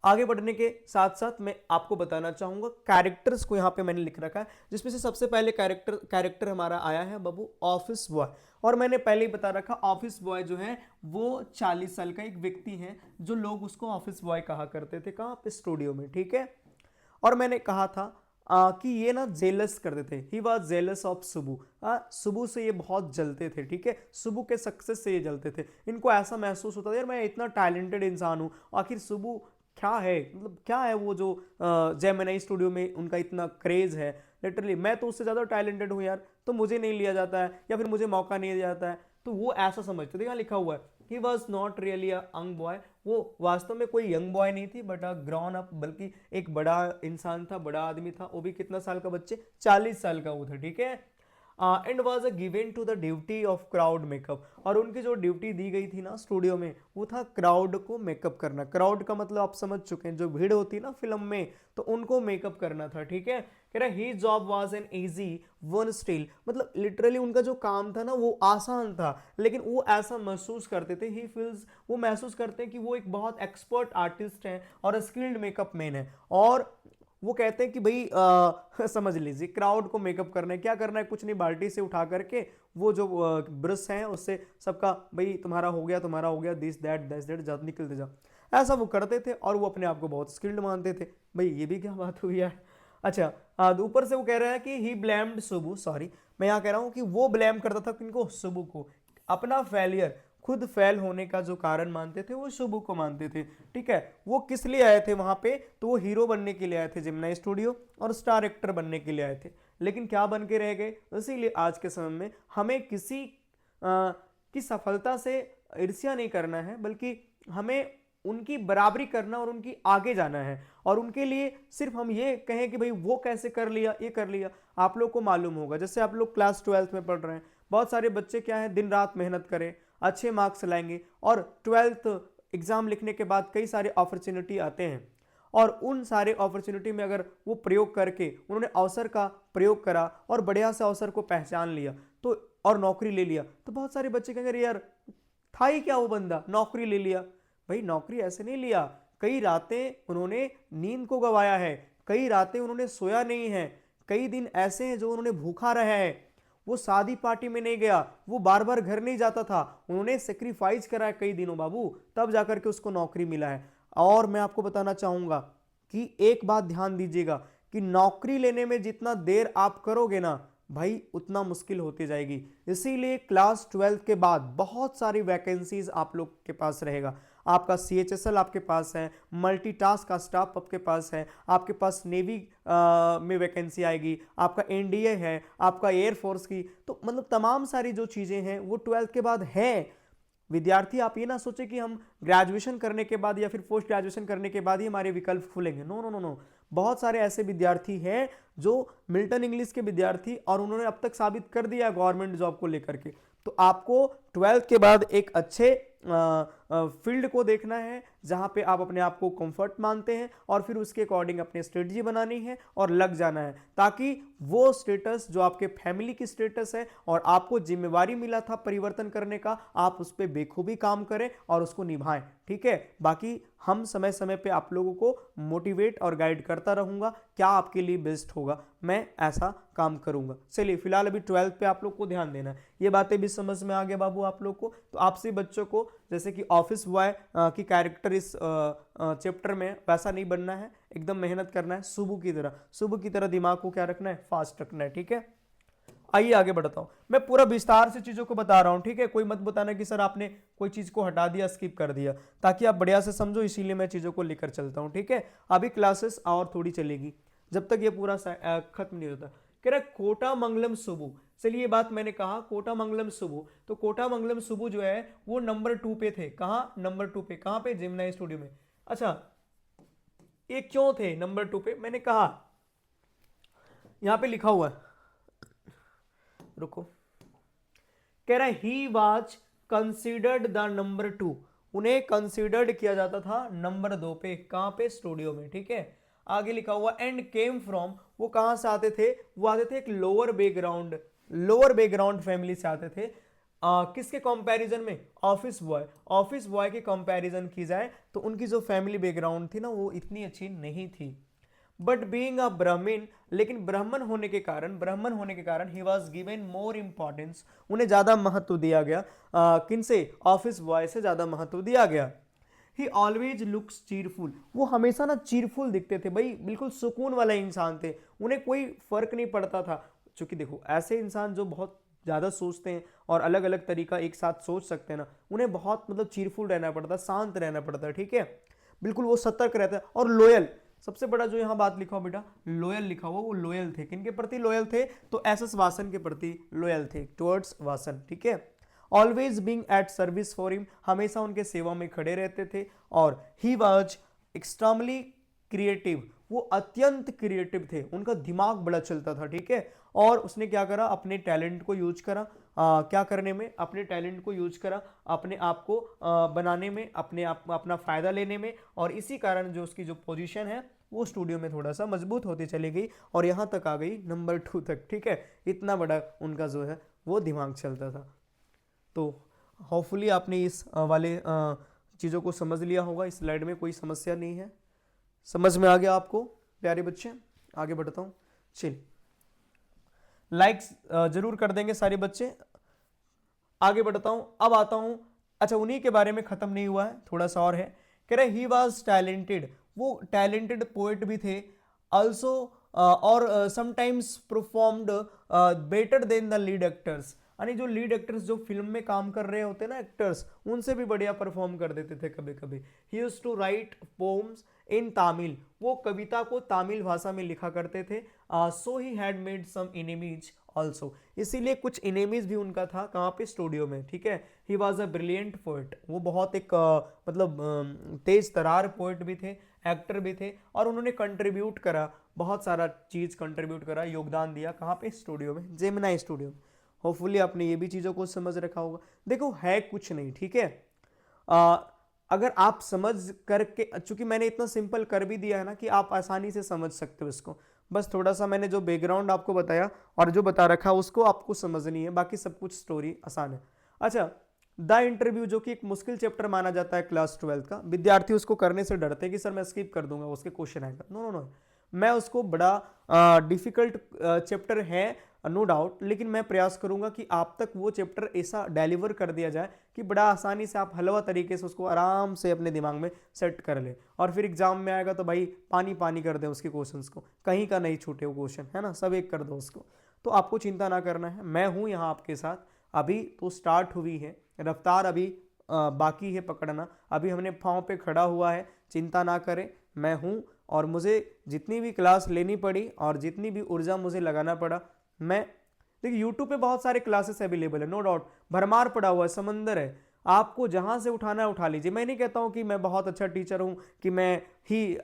आगे बढ़ने के साथ साथ मैं आपको बताना चाहूंगा कैरेक्टर्स को यहाँ पे मैंने लिख रखा है, जिसमें से सबसे पहले कैरेक्टर हमारा आया है बाबू ऑफिस बॉय। और मैंने पहले ही बता रखा, ऑफिस बॉय जो है वो 40 साल का एक व्यक्ति है, जो लोग उसको ऑफिस बॉय कहा करते थे, कहाँ पे, स्टूडियो में। ठीक है, और मैंने कहा था कि ये ना जेलस करते थे, he was jealous of Subbu. Subbu से ये बहुत जलते थे। ठीक है, सुबू के सक्सेस से ये जलते थे, इनको ऐसा महसूस होता था यार मैं इतना टैलेंटेड इंसान हूँ, आखिर सुबू क्या है, मतलब क्या है वो जो जेमिनी स्टूडियो में उनका इतना क्रेज है, लिटरली मैं तो उससे ज़्यादा टैलेंटेड हूँ यार, तो मुझे नहीं लिया जाता है या फिर मुझे मौका नहीं दिया जाता है। तो वो ऐसा समझते थे, यहाँ लिखा हुआ है he was not really a young boy, वो वास्तव में कोई यंग बॉय नहीं थी, बट अ ग्रॉन अप, बल्कि एक बड़ा इंसान था, बड़ा आदमी था। वो भी कितना साल का बच्चे, 40 साल का वो था। ठीक है, and was a given to the duty of crowd makeup, और उनकी जो ड्यूटी दी गई थी ना स्टूडियो में वो था क्राउड को मेकअप करना। क्राउड का मतलब आप समझ चुके हैं, जो भीड़ होती है ना फिल्म में, तो उनको मेकअप करना था, ठीक है। कह रहा ही job was an easy one still, मतलब लिटरली उनका जो काम था ना वो आसान था, लेकिन वो ऐसा महसूस करते थे, ही फील्स, वो महसूस करते हैं कि वो एक बहुत एक्सपर्ट आर्टिस्ट हैं और स्किल्ड मेकअप मैन है। और वो कहते हैं कि भाई समझ लीजिए क्राउड को मेकअप करना है, क्या करना है, कुछ नहीं, बाल्टी से उठा करके वो जो ब्रश हैं उससे सबका भाई तुम्हारा हो गया, दिस दैट दैट दैट, जात निकलते जा, ऐसा वो करते थे और वो अपने आप को बहुत स्किल्ड मानते थे। भाई ये भी क्या बात हुई यार। अच्छा, तो ऊपर से वो कह रहा है कि ही ब्लेम्ड सुबु, सॉरी मैं यहाँ कह रहा हूँ कि वो ब्लेम करता था किनको, सुबु को, अपना फेलियर, खुद फेल होने का जो कारण मानते थे वो शुभू को मानते थे, ठीक है। वो किस लिए आए थे वहां पे, तो वो हीरो बनने के लिए आए थे जेमिनी स्टूडियो, और स्टार एक्टर बनने के लिए आए थे, लेकिन क्या बन के रह गए। इसीलिए आज के समय में हमें किसी की सफलता से ईर्ष्या नहीं करना है, बल्कि हमें उनकी बराबरी करना और उनकी आगे जाना है, और उनके लिए सिर्फ हम ये कहें कि भाई वो कैसे कर लिया, ये कर लिया। आप लोग को मालूम होगा, जैसे आप लोग क्लास 12th में पढ़ रहे हैं, बहुत सारे बच्चे क्या है दिन रात मेहनत करें, अच्छे मार्क्स लाएंगे, और 12th एग्जाम लिखने के बाद कई सारे अपॉर्चुनिटी आते हैं, और उन सारे अपॉर्चुनिटी में अगर वो प्रयोग करके उन्होंने अवसर का प्रयोग करा और बढ़िया से अवसर को पहचान लिया तो, और नौकरी ले लिया, तो बहुत सारे बच्चे कहेंगे यार था ही क्या वो बंदा, नौकरी ले लिया। भाई नौकरी ऐसे नहीं लिया, कई रातें उन्होंने नींद को गवाया है, कई रातें उन्होंने सोया नहीं है, कई दिन ऐसे हैं जो उन्होंने भूखा रहा है, वो शादी पार्टी में नहीं गया, वो बार बार घर नहीं जाता था, उन्होंने सेक्रीफाइस करा है कई दिनों बाबू, तब जाकर के उसको नौकरी मिला है। और मैं आपको बताना चाहूंगा कि एक बात ध्यान दीजिएगा कि नौकरी लेने में जितना देर आप करोगे ना भाई उतना मुश्किल होती जाएगी। इसीलिए क्लास 12 के बाद बहुत सारी वैकेंसीज आप लोग के पास रहेगा। आपका CHSL आपके पास है, मल्टीटास्क का स्टाफ आपके पास है, आपके पास नेवी में वैकेंसी आएगी, आपका NDA है, आपका एयरफोर्स की, तो मतलब तमाम सारी जो चीज़ें हैं वो 12th के बाद है। विद्यार्थी आप ये ना सोचे कि हम ग्रेजुएशन करने के बाद या फिर पोस्ट ग्रेजुएशन करने के बाद ही हमारे विकल्प खुलेंगे, नो नो नो नो। बहुत सारे ऐसे विद्यार्थी हैं जो मिल्टन इंग्लिश के विद्यार्थी, और उन्होंने अब तक साबित कर दिया गवर्नमेंट जॉब को लेकर के। तो आपको 12th के बाद एक अच्छे फील्ड को देखना है जहां पे आप अपने आप को कंफर्ट मानते हैं, और फिर उसके अकॉर्डिंग अपनी स्ट्रेटजी बनानी है और लग जाना है, ताकि वो स्टेटस जो आपके फैमिली की स्टेटस है और आपको जिम्मेवारी मिला था परिवर्तन करने का, आप उस पर बेखूबी काम करें और उसको निभाएं, ठीक है। बाकी हम समय समय पे आप लोगों को मोटिवेट और गाइड करता रहूंगा, क्या आपके लिए बेस्ट होगा, मैं ऐसा काम करूंगा। चलिए फिलहाल अभी 12th पे आप लोग को ध्यान देना है। ये बातें भी समझ में आ गया बाबू आप लोग को। तो आपसे बच्चों को जैसे कि ऑफिस बॉय की कैरेक्टर इस चैप्टर में वैसा नहीं बनना है, एकदम मेहनत करना है, सुबह की तरह दिमाग को क्या रखना है, फास्ट रखना है, ठीक है। आइए आगे बढ़ता हूं, मैं पूरा विस्तार से चीजों को बता रहा हूं, ठीक है। कोई मत बताना कि सर आपने कोई चीज को हटा दिया, स्किप कर दिया, ताकि आप बढ़िया से समझो, इसीलिए मैं चीजों को लेकर चलता हूं, ठीक है। अभी क्लासेस और थोड़ी चलेगी जब तक ये पूरा खत्म नहीं होता। कह रहा कोटा मंगलम सुबु, चलिए ये बात मैंने कहा कोटा मंगलम सुबु, तो कोटा मंगलम सुबु जो है वो नंबर 2 पे थे। कहां नंबर 2 पे, कहां पे, जेमिनी स्टूडियो में। अच्छा ये क्यों थे नंबर 2 पे, मैंने कहा यहां पे लिखा हुआ है, रुको, कह रहा है he was considered the number 2, उन्हें कंसिडर्ड किया जाता था नंबर 2 पे, कहां पे, स्टूडियो में, ठीक है। आगे लिखा हुआ एंड केम फ्रॉम, वो कहां से आते थे, वो आते थे एक लोअर बैकग्राउंड फैमिली से आते थे। किसके कंपैरिजन में, ऑफिस बॉय के कंपैरिजन की जाए तो उनकी जो फैमिली बैकग्राउंड थी ना वो इतनी अच्छी नहीं थी। बट बीइंग अ ब्राह्मण, लेकिन ब्राह्मण होने के कारण he was given more importance, उन्हें ज्यादा महत्व दिया गया। किनसे, ऑफिस बॉय से ज्यादा महत्व दिया गया। ही ऑलवेज लुक्स चीरफुल, वो हमेशा ना चीरफुल दिखते थे भाई, बिल्कुल सुकून वाला इंसान थे, उन्हें कोई फर्क नहीं पड़ता था। क्योंकि देखो ऐसे इंसान जो बहुत ज्यादा सोचते हैं और अलग अलग तरीका एक साथ सोच सकते हैं ना, उन्हें बहुत मतलब चीरफुल रहना पड़ता, शांत रहना पड़ता, ठीक है। बिल्कुल वो सतर्क रहता है और लॉयल, सबसे बड़ा जो यहाँ बात लिखा हो बेटा लॉयल लिखा हुआ, वो लॉयल थे, किनके प्रति लॉयल थे, तो SS वासन के प्रति लॉयल थे, टुवर्ड्स वासन, ठीक है। Always being at service for him, हमेशा उनके सेवा में खड़े रहते थे। और ही वाज एक्सट्रीमली क्रिएटिव, वो अत्यंत क्रिएटिव थे, उनका दिमाग बड़ा चलता था, ठीक है। और उसने क्या करा, अपने टैलेंट को यूज करा, क्या करने में, अपने टैलेंट को यूज करा अपने आप को बनाने में, अपने आप अपना फायदा लेने में, और इसी कारण जो उसकी जो पोजीशन है वो स्टूडियो में थोड़ा सा मजबूत होती चली गई और यहाँ तक आ गई नंबर 2 तक, ठीक है। इतना बड़ा उनका जो है वो दिमाग चलता था। तो होपफुली आपने इस वाले चीज़ों को समझ लिया होगा। इस स्लाइड में कोई समस्या नहीं है, समझ में आ गया आपको प्यारे बच्चे। आगे बढ़ता हूँ, चलिए लाइक्स जरूर कर देंगे सारे बच्चे। आगे बढ़ता हूँ, अब आता हूँ, अच्छा उन्हीं के बारे में खत्म नहीं हुआ है, थोड़ा सा और है। कह रहे ही वॉज टैलेंटेड, वो टैलेंटेड पोएट भी थे ऑल्सो, और sometimes performed better than the lead actors, यानी जो लीड एक्टर्स जो फिल्म में काम कर रहे होते हैं ना एक्टर्स, उनसे भी बढ़िया परफॉर्म कर देते थे कभी कभी। He used to write poems in Tamil, वो कविता को तमिल भाषा में लिखा करते थे। So he had made some enemies also, इसीलिए कुछ एनिमीज भी उनका था कहाँ पे, स्टूडियो में, ठीक है। He was a brilliant poet, वो बहुत एक मतलब तेज तरार पोएट भी थे, एक्टर भी थे, और उन्होंने कंट्रीब्यूट करा, बहुत सारा चीज कंट्रीब्यूट करा, योगदान दिया कहाँ पे, स्टूडियो में, जेमिनी स्टूडियो में। होपफुली आपने ये भी चीज़ों को समझ रखा होगा। देखो है कुछ नहीं, ठीक है। अगर आप समझ करके, चूंकि मैंने इतना सिंपल कर भी दिया है ना कि आप आसानी से समझ सकते हो इसको, बस थोड़ा सा मैंने जो बैकग्राउंड आपको बताया और जो बता रखा उसको आपको समझनी है, बाकी सब कुछ स्टोरी आसान है। अच्छा, द इंटरव्यू जो कि एक मुश्किल चैप्टर माना जाता है क्लास 12 का, विद्यार्थी उसको करने से डरते हैं कि सर मैं स्किप कर दूंगा, उसके क्वेश्चन आएगा। नो नो नो, मैं उसको बड़ा डिफिकल्ट चैप्टर है नो डाउट, लेकिन मैं प्रयास करूंगा कि आप तक वो चैप्टर ऐसा डिलीवर कर दिया जाए कि बड़ा आसानी से आप हलवा तरीके से उसको आराम से अपने दिमाग में सेट कर ले, और फिर एग्जाम में आएगा तो भाई पानी पानी कर दें उसके क्वेश्चंस को, कहीं का नहीं छूटे वो क्वेश्चन, है ना, सब एक कर दो उसको। तो आपको चिंता ना करना है, मैं हूँ यहाँ आपके साथ। अभी तो स्टार्ट हुई है रफ्तार, अभी बाकी है पकड़ना, अभी हमने पाँव पे खड़ा हुआ है, चिंता ना करें, मैं हूँ। और मुझे जितनी भी क्लास लेनी पड़ी और जितनी भी ऊर्जा मुझे लगाना पड़ा, मैं देखिए यूट्यूब पे बहुत सारे क्लासेस अवेलेबल है, नो डाउट, भरमार पड़ा हुआ है, समंदर है, आपको जहां से उठाना है उठा लीजिए। मैं नहीं कहता हूं कि मैं बहुत अच्छा टीचर हूं कि मैं ही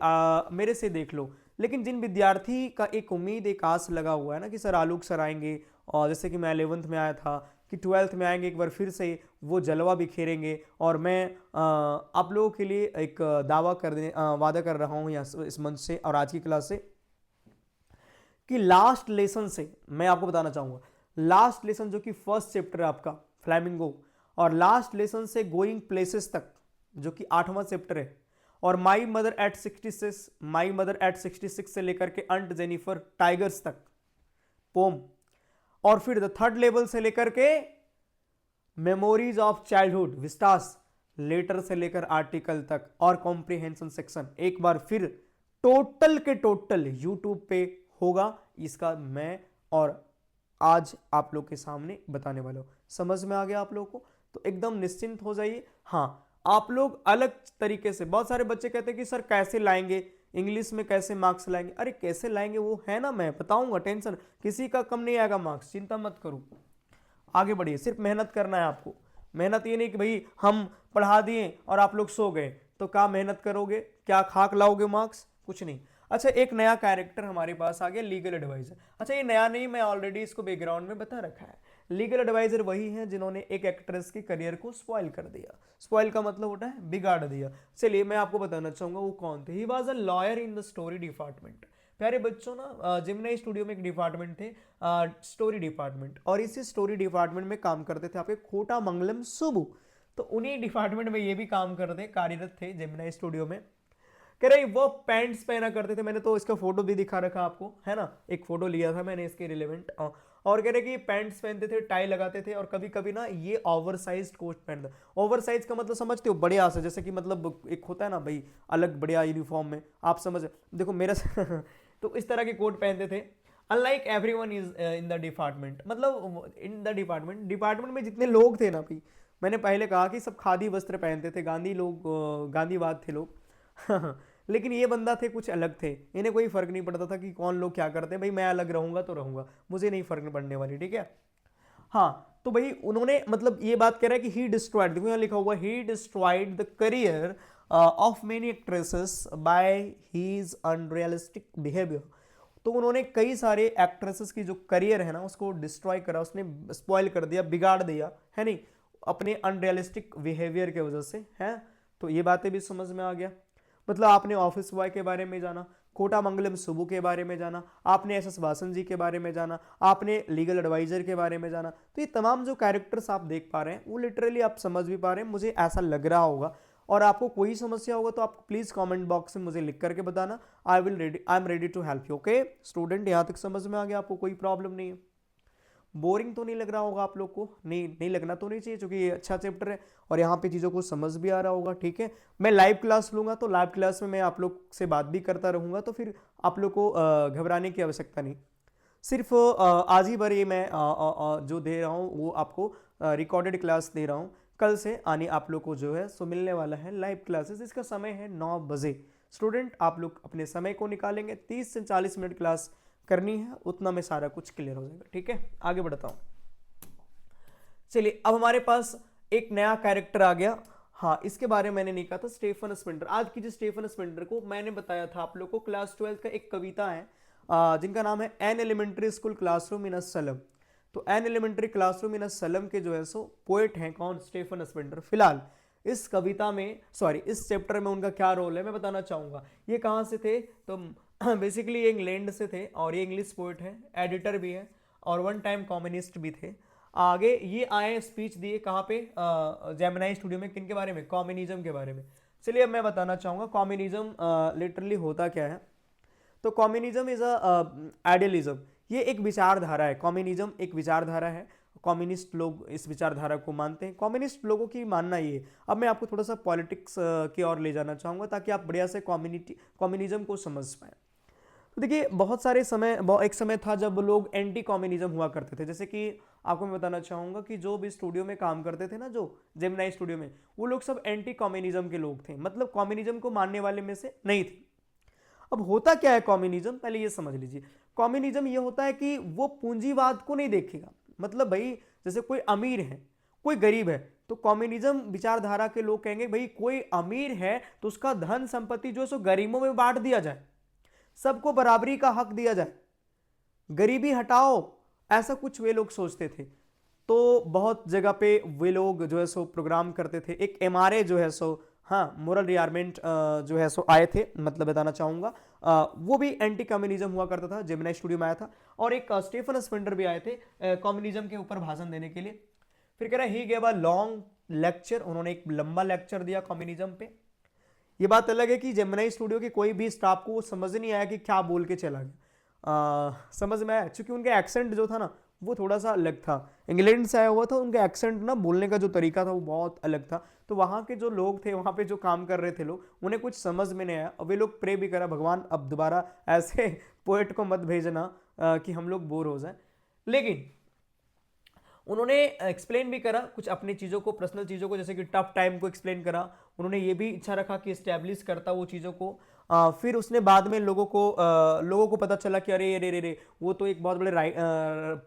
मेरे से देख लो, लेकिन जिन विद्यार्थी का एक उम्मीद एक आस लगा हुआ है ना कि सर आलोक सर आएंगे, और जैसे कि मैं 11th में आया था कि 12th में आएंगे, एक बार फिर से वो जलवा बिखेरेंगे, और मैं आप लोगों के लिए एक वादा कर रहा हूँ यहाँ इस मंच से और आज की क्लास से कि लास्ट लेसन से मैं आपको बताना चाहूंगा, लास्ट लेसन जो कि फर्स्ट चैप्टर है आपका फ्लैमिंगो, और लास्ट लेसन से गोइंग प्लेसेस तक जो कि 8वां चैप्टर है, और माई मदर एट 66 से लेकर के अंट जेनिफर टाइगर्स तक पोम, और फिर द थर्ड लेवल से लेकर के memories of childhood vistas, letter से लेकर आर्टिकल तक, और कॉम्प्रिहेंशन सेक्शन एक बार फिर टोटल के टोटल यूट्यूब पे होगा। इसका मैं और आज आप लोग के सामने बताने वाला हूं। समझ में आ गया आप लोगों को? तो एकदम निश्चिंत हो जाइए। हाँ, आप लोग अलग तरीके से, बहुत सारे बच्चे कहते हैं कि सर कैसे लाएंगे इंग्लिश में, कैसे मार्क्स लाएंगे? अरे कैसे लाएंगे वो है ना, मैं बताऊंगा, टेंशन, किसी का कम नहीं आएगा मार्क्स, चिंता मत करो, आगे बढ़िए। सिर्फ मेहनत करना है आपको। मेहनत ये नहीं कि भाई हम पढ़ा दिए और आप लोग सो गए, तो क्या मेहनत करोगे, क्या खाक लाओगे मार्क्स? कुछ नहीं। अच्छा, एक नया कैरेक्टर हमारे पास आ गया, लीगल एडवाइजर। अच्छा, ये नया नहीं, मैं ऑलरेडी इसको बैकग्राउंड में बता रखा है। लीगल एडवाइजर वही है जिन्होंने एक एक्ट्रेस की करियर को स्पॉइल कर दिया। स्पॉइल का मतलब होता है बिगाड़ दिया। चलिए मैं आपको बताना चाहूंगा वो कौन थे। He was a lawyer in the story department. प्यारे बच्चों ना, जेमिनी स्टूडियो में एक डिपार्टमेंट थे, स्टोरी डिपार्टमेंट, और इसी स्टोरी डिपार्टमेंट में काम करते थे आपके खोटा मंगलम सुबु। तो उन्हीं डिपार्टमेंट में ये भी काम करते कार्यरत थे जेमिनी स्टूडियो में। कह रहे वो पैंट्स पहना करते थे, मैंने तो इसका फोटो भी दिखा रखा आपको, है ना, एक फोटो लिया था मैंने इसके रिलेवेंट। और कह रहे कि पैंट्स पहनते थे, टाई लगाते थे, और कभी कभी ना ये ओवरसाइज कोट पहनते। ओवरसाइज का मतलब समझते हो, बढ़िया से, जैसे कि मतलब एक होता है ना भाई अलग बढ़िया यूनिफॉर्म में, आप समझ, देखो मेरा तो इस तरह के कोट पहनते थे। Unlike everyone is in the department, मतलब इन द डिपार्टमेंट में जितने लोग थे ना भाई, मैंने पहले कहा कि सब खादी वस्त्र पहनते थे, गांधीवाद थे लोग। लेकिन ये बंदा थे कुछ अलग थे, इन्हें कोई फर्क नहीं पड़ता था कि कौन लोग क्या करते हैं, भाई मैं अलग रहूंगा तो रहूंगा, मुझे नहीं फर्क पड़ने वाली, ठीक है। हाँ, तो भाई उन्होंने मतलब ये बात कह रहा है कि ही डिस्ट्रॉयड, देखो यहाँ लिखा हुआ he destroyed the career of many actresses by his unrealistic behaviour. तो उन्होंने कई सारे एक्ट्रेसेस की जो करियर है ना उसको डिस्ट्रॉय करा, उसने स्पॉइल कर दिया, बिगाड़ दिया, है नहीं, अपने अनरियलिस्टिक बिहेवियर के वजह से है। तो ये बातें भी समझ में आ गया। मतलब आपने ऑफिस बॉय के बारे में जाना, कोटामंगलम सुब्बू के बारे में जाना, आपने एस एस वासन जी के बारे में जाना, आपने लीगल एडवाइजर के बारे में जाना। तो ये तमाम जो कैरेक्टर्स आप देख पा रहे हैं वो लिटरली आप समझ भी पा रहे हैं, मुझे ऐसा लग रहा होगा। और आपको कोई समस्या होगा तो आप प्लीज कमेंट बॉक्स में मुझे लिख करके बताना। I am ready to help you. Okay student, यहाँ तक समझ में आ गया, आपको कोई प्रॉब्लम नहीं है? बोरिंग तो नहीं लग रहा होगा आप लोग को? नहीं लगना तो नहीं चाहिए, क्योंकि ये अच्छा चैप्टर है और यहाँ पे चीज़ों को समझ भी आ रहा होगा। ठीक है, मैं लाइव क्लास लूंगा तो लाइव क्लास में मैं आप लोग से बात भी करता रहूंगा, तो फिर आप लोग को घबराने की आवश्यकता नहीं। सिर्फ आज ही भर ये मैं जो दे रहा हूँ वो आपको रिकॉर्डेड क्लास दे रहा हूँ। कल से आने आप लोग को जो है सो मिलने वाला है लाइव क्लासेस। इसका समय है 9 बजे। स्टूडेंट आप लोग अपने समय को निकालेंगे, 30 से 40 मिनट क्लास करनी है, उतना में सारा कुछ क्लियर हो जाएगा। ठीक है, आगे बढ़ता हूँ। चलिए, अब हमारे पास एक नया कैरेक्टर आ गया। हाँ, इसके बारे में मैंने नहीं कहा था, स्टेफन स्पिंडर। आज की जो स्टेफन स्पिंडर को मैंने बताया था आप लोग को, क्लास 12 का एक कविता है जिनका नाम है an elementary school classroom in a slum. तो an elementary classroom in a slum के जो है सो पोएट हैं कौन? Stephen Spender. फिलहाल इस कविता में, सॉरी इस चैप्टर में उनका क्या रोल है मैं बताना चाहूंगा। ये कहाँ से थे? तो बेसिकली ये इंग्लैंड से थे और ये इंग्लिश पोएट है, एडिटर भी है और वन टाइम कम्युनिस्ट भी थे। आगे ये आए, स्पीच दिए कहाँ पे? जेमिनी स्टूडियो में। किन के बारे में? कम्युनिज्म के बारे में। चलिए अब मैं बताना चाहूँगा कम्युनिज्म लिटरली होता क्या है। तो कम्युनिज्म इज अ आइडियलिज्म, ये एक विचारधारा है। कम्युनिज्म एक विचारधारा है, कम्युनिस्ट लोग इस विचारधारा को मानते हैं। कम्युनिस्ट लोगों की मानना ये। अब मैं आपको थोड़ा सा पॉलिटिक्स की ओर ले जाना चाहूँगा ताकि आप बढ़िया से कम्युनिज्म को समझ पाएँ। तो देखिए, बहुत सारे समय, एक समय था जब लोग एंटी कम्युनिज्म हुआ करते थे। जैसे कि आपको मैं बताना चाहूँगा कि जो भी स्टूडियो में काम करते थे ना, जो जेमिनी स्टूडियो में, वो लोग सब एंटी कम्युनिज्म के लोग थे, मतलब कम्युनिज्म को मानने वाले में से नहीं थे। अब होता क्या है कम्युनिज्म, पहले ये समझ लीजिए। कम्युनिज्म ये होता है कि वो पूंजीवाद को नहीं देखेगा। मतलब भाई, जैसे कोई अमीर है, कोई गरीब है, तो कम्युनिज्म विचारधारा के लोग कहेंगे भाई कोई अमीर है तो उसका धन संपत्ति जो है सो गरीबों में बांट दिया जाए, सबको बराबरी का हक दिया जाए, गरीबी हटाओ, ऐसा कुछ वे लोग सोचते थे। तो बहुत जगह पे वे लोग जो है सो प्रोग्राम करते थे। एक एमआरए जो है सो, हाँ, मोरल रियारमेंट जो है सो आए थे, मतलब बताना चाहूँगा वो भी एंटी कम्युनिज्म हुआ करता था, जेमिनी स्टूडियो में आया था। और एक स्टीफन स्पिंडर भी आए थे कम्युनिज्म के ऊपर भाषण देने के लिए। फिर कह रहा he gave a long lecture, उन्होंने एक लंबा लेक्चर दिया कम्युनिज्म पे। ये बात अलग है कि जेमिनी स्टूडियो के कोई भी स्टाफ को समझ नहीं आया कि क्या बोल के चला गया। समझ में आया, क्योंकि उनका एक्सेंट जो था ना वो थोड़ा सा अलग था, इंग्लैंड से आया हुआ था, उनका एक्सेंट ना, बोलने का जो तरीका था वो बहुत अलग था। तो वहाँ के जो लोग थे, वहाँ पे जो काम कर रहे थे लोग, उन्हें कुछ समझ में नहीं आया और वे लोग प्रे भी करा, भगवान अब दोबारा ऐसे पोएट को मत भेजना कि हम लोग बोर हो जाए। लेकिन उन्होंने एक्सप्लेन भी करा कुछ अपनी चीज़ों को, पर्सनल चीज़ों को, जैसे कि टफ टाइम को एक्सप्लेन करा। उन्होंने ये भी इच्छा रखा कि इस्टेब्लिश करता वो चीज़ों को। फिर उसने बाद में लोगों को पता चला कि अरे अरे अरे अरे, वो तो एक बहुत बड़े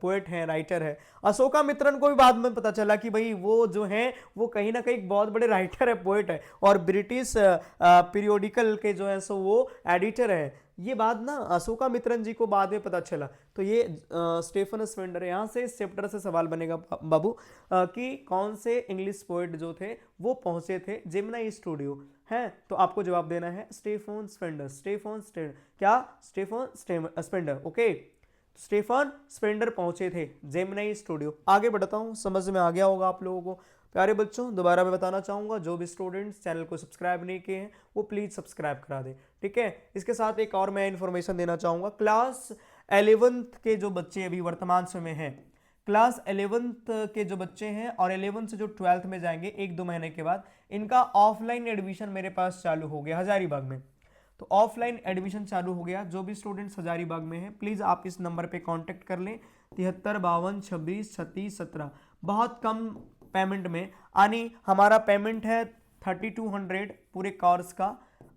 पोएट हैं, राइटर है। अशोका मित्रन को भी बाद में पता चला कि भाई वो जो है वो कहीं ना कहीं बहुत बड़े राइटर है, पोएट है, और ब्रिटिश पीरियोडिकल के जो है सो वो एडिटर है। ये बात ना अशोका मित्रन जी को बाद में पता चला। तो ये स्टेफन स्पिंडर, यहाँ से इस चैप्टर से सवाल बनेगा बाबू कि कौन से इंग्लिश पोएट जो थे वो पहुंचे थे जेमिनी स्टूडियो हैं। तो आपको जवाब देना है स्टेफन स्पिंडर। स्टेफन स्पिंडर। ओके, स्टेफन स्पिंडर पहुंचे थे जेमिनी स्टूडियो। आगे बढ़ता हूं, समझ में आ गया होगा आप लोगों को। प्यारे बच्चों, दोबारा मैं बताना चाहूँगा, जो भी स्टूडेंट्स चैनल को सब्सक्राइब नहीं किए हैं वो प्लीज़ सब्सक्राइब करा दें। ठीक है, इसके साथ एक और मैं इन्फॉर्मेशन देना चाहूँगा। क्लास 11th के जो बच्चे अभी वर्तमान समय हैं, क्लास 11th के जो बच्चे हैं और 11th से जो 12th में जाएंगे 1-2 महीने के बाद, इनका ऑफलाइन एडमिशन मेरे पास चालू हो गया हजारीबाग में। तो ऑफलाइन एडमिशन चालू हो गया। जो भी स्टूडेंट्स हजारीबाग में हैं प्लीज़ आप इस नंबर पे कांटेक्ट कर लें, 73 52 26 36 17। बहुत कम पेमेंट में, यानी हमारा पेमेंट है 3200 पूरे कोर्स का।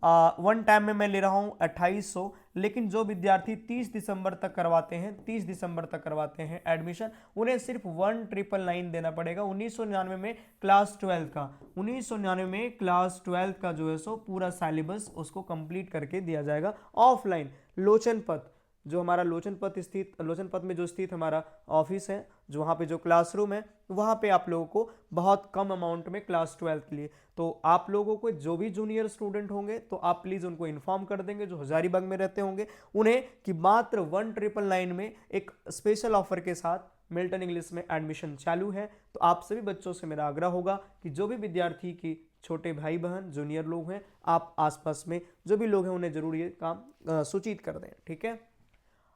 वन टाइम में मैं ले रहा हूँ 2800, लेकिन जो विद्यार्थी 30 दिसंबर तक करवाते हैं, 30 दिसंबर तक करवाते हैं एडमिशन, उन्हें सिर्फ 1999 देना पड़ेगा 1999 में क्लास 12 का। 1999 में क्लास 12 का जो है सो पूरा सिलेबस उसको कंप्लीट करके दिया जाएगा ऑफलाइन। लोचनपथ, जो हमारा लोचनपथ में जो स्थित हमारा ऑफिस है, जो वहाँ पे जो क्लासरूम है, वहाँ पे आप लोगों को बहुत कम अमाउंट में क्लास 12 के लिए, तो आप लोगों को जो भी जूनियर स्टूडेंट होंगे तो आप प्लीज़ उनको इन्फॉर्म कर देंगे, जो हजारीबाग में रहते होंगे उन्हें, कि मात्र 1999 में एक स्पेशल ऑफर के साथ मिल्टन इंग्लिश में एडमिशन चालू है। तो आप सभी बच्चों से मेरा आग्रह होगा कि जो भी विद्यार्थी की छोटे भाई बहन जूनियर लोग हैं, आप आसपास में जो भी लोग हैं उन्हें जरूर ये काम सूचित कर दें, ठीक है।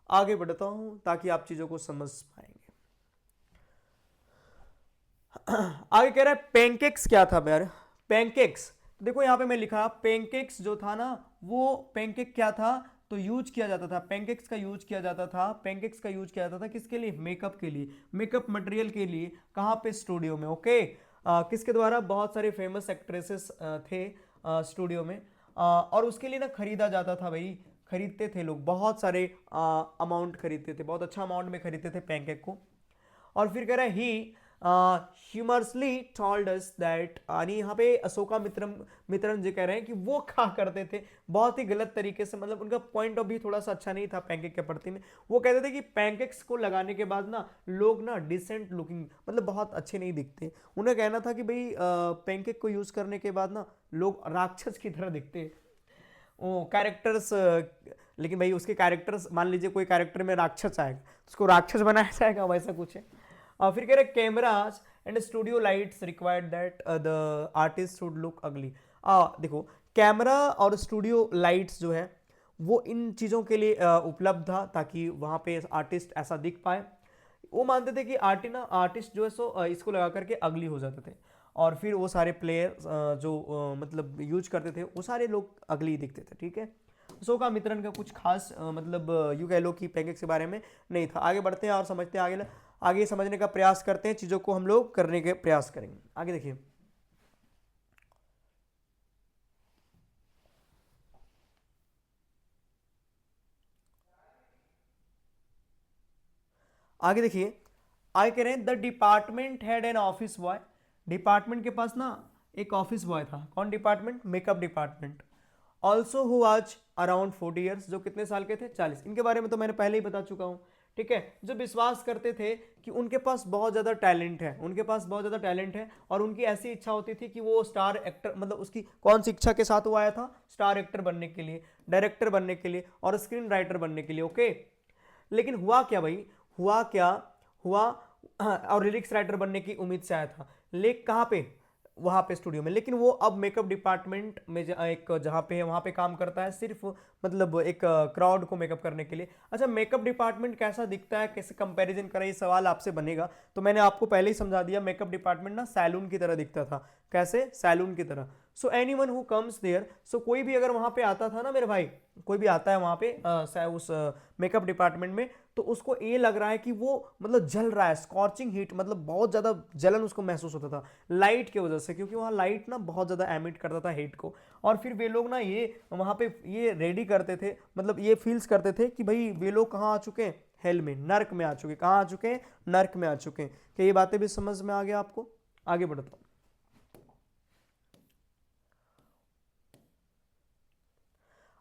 आगे बढ़ता हूं ताकि आप चीजों को समझ पाएंगे। आगे कह रहा है पैनकेक्स क्या था यार, पैनकेक्स। देखो यहां पे मैं लिखा पैनकेक्स जो था ना, वो पैनकेक क्या था, तो यूज किया जाता था, पैनकेक्स का यूज किया जाता था, पैनकेक्स का यूज किया जाता था किसके लिए, मेकअप के लिए, मेकअप मटेरियल के लिए। कहां पे, स्टूडियो में, ओके। किसके द्वारा, बहुत सारे फेमस एक्ट्रेसेस थे स्टूडियो में, और उसके लिए ना खरीदा जाता था भाई, खरीदते थे लोग, बहुत सारे अमाउंट खरीदते थे, बहुत अच्छा अमाउंट में खरीदते थे पैनकेक को। और फिर कह रहा है ही ह्यूमरसली टोल्ड अस दैट, यानी यहाँ पे अशोका मित्रन जी कह रहे हैं कि वो क्या करते थे बहुत ही गलत तरीके से, मतलब उनका पॉइंट ऑफ व्यू थोड़ा सा अच्छा नहीं था पैनकेक के प्रति में। वो कहते थे कि पैनकेक्स को लगाने के बाद ना लोग ना डिसेंट लुकिंग, मतलब बहुत अच्छे नहीं दिखते। उन्हें कहना था कि भाई पैनकेक को यूज करने के बाद ना लोग राक्षस की तरह दिखते, वो कैरेक्टर्स, लेकिन भाई उसके कैरेक्टर्स, मान लीजिए कोई कैरेक्टर में राक्षस आएगा, उसको राक्षस बनाया जाएगा, वैसा कुछ है। फिर कह रहे cameras and studio lights required that the artist should look अगली। देखो कैमरा और स्टूडियो लाइट्स जो है वो इन चीज़ों के लिए उपलब्ध था ताकि वहाँ पे आर्टिस्ट ऐसा दिख पाए। वो मानते थे कि आर्टिस्ट जो है सो इसको लगा करके अगली हो जाते थे, और फिर वो सारे प्लेयर जो मतलब यूज करते थे वो सारे लोग अगली दिखते थे, ठीक है। अशोका मित्रन का कुछ खास मतलब यू कह लो कि पैनकेक्स के बारे में नहीं था। आगे बढ़ते हैं और समझते हैं, आगे समझने का प्रयास करते हैं, चीज़ों को हम लोग करने के प्रयास करेंगे। आगे देखिए, आगे देखिए, आगे कह रहे हैं the department had an office boy. Department के पास ना एक ऑफिस बॉय था। कौन department, makeup department. Also who was around 40 years, जो कितने साल के थे, 40। इनके बारे में तो मैंने पहले ही बता चुका हूं, ठीक है। जो विश्वास करते थे कि उनके पास बहुत ज़्यादा टैलेंट है, उनके पास बहुत ज़्यादा टैलेंट है, और उनकी ऐसी इच्छा होती थी कि वो स्टार एक्टर, मतलब उसकी कौन सी इच्छा के साथ वो आया था, स्टार एक्टर बनने के लिए, डायरेक्टर बनने के लिए और स्क्रीन राइटर बनने के लिए, ओके। लेकिन हुआ क्या भाई, हुआ क्या हुआ, और लिरिक्स राइटर बनने की उम्मीद से आया था, लेकिन कहाँ पे, वहाँ पे स्टूडियो में। लेकिन वो अब मेकअप डिपार्टमेंट में एक जहाँ पे है वहाँ पे काम करता है, सिर्फ मतलब एक क्राउड को मेकअप करने के लिए। अच्छा, मेकअप डिपार्टमेंट कैसा दिखता है, कैसे कंपैरिजन करें, ये सवाल आपसे बनेगा। तो मैंने आपको पहले ही समझा दिया, मेकअप डिपार्टमेंट ना सैलून की तरह दिखता था। कैसे, सैलून की तरह। So anyone who comes there, so कोई भी अगर वहाँ पे आता था ना मेरे भाई, कोई भी आता है वहाँ पे उस मेकअप डिपार्टमेंट में, तो उसको ये लग रहा है कि वो मतलब जल रहा है, स्कॉचिंग हीट, मतलब बहुत ज़्यादा जलन उसको महसूस होता था लाइट की वजह से, क्योंकि वहाँ लाइट ना बहुत ज़्यादा एमिट करता था हीट को। और फिर वे लोग ना ये वहाँ पे ये रेडी करते थे, मतलब ये फील्स करते थे कि भाई वे लोग कहाँ आ चुके हैं, हेल में, नर्क में आ चुके। कहाँ आ चुके हैं, नर्क में आ चुके हैं। क्या ये बातें भी समझ में आ गया आपको? आगे बढ़ता हूँ।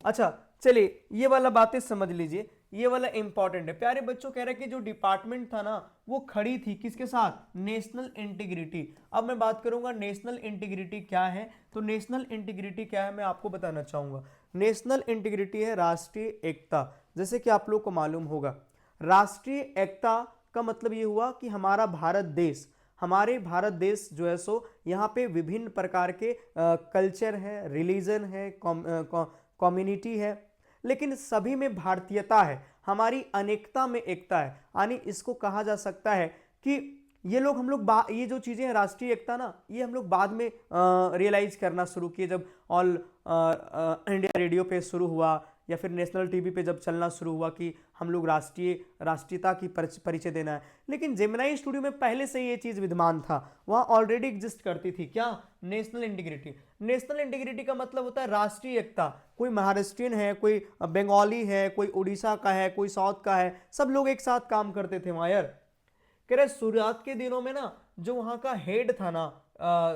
अच्छा चलिए, ये वाला बातें समझ लीजिए, ये वाला इंपॉर्टेंट है प्यारे बच्चों। कह रहे कि जो डिपार्टमेंट था ना वो खड़ी थी किसके साथ, नेशनल इंटीग्रिटी। अब मैं बात करूंगा नेशनल इंटीग्रिटी क्या है, तो नेशनल इंटीग्रिटी क्या है मैं आपको बताना चाहूंगा। नेशनल इंटीग्रिटी है राष्ट्रीय एकता। जैसे कि आप लोग को मालूम होगा, राष्ट्रीय एकता का मतलब ये हुआ कि हमारा भारत देश, हमारे भारत देश जो है सो यहाँ पे विभिन्न प्रकार के कल्चर है, रिलीजन है, कम्युनिटी है, लेकिन सभी में भारतीयता है, हमारी अनेकता में एकता है। यानी इसको कहा जा सकता है कि ये लोग, हम लोग ये जो चीज़ें हैं राष्ट्रीय एकता ना, ये हम लोग बाद में रियलाइज करना शुरू किए, जब ऑल इंडिया रेडियो पे शुरू हुआ, या फिर नेशनल टीवी पे जब चलना शुरू हुआ कि हम लोग राष्ट्रीयता की परिचय देना है। लेकिन जेमिनी स्टूडियो में पहले से ये चीज़ विद्यमान था, वहाँ ऑलरेडी एग्जिस्ट करती थी। क्या? National integrity. नेशनल इंटीग्रिटी का मतलब होता है राष्ट्रीय एकता। कोई महाराष्ट्रियन है, कोई बंगाली है, कोई उड़ीसा का है, कोई साउथ का है, सब लोग एक साथ काम करते थे वहाँ यार। कह रहे शुरुआत के दिनों में ना जो वहाँ का हेड था ना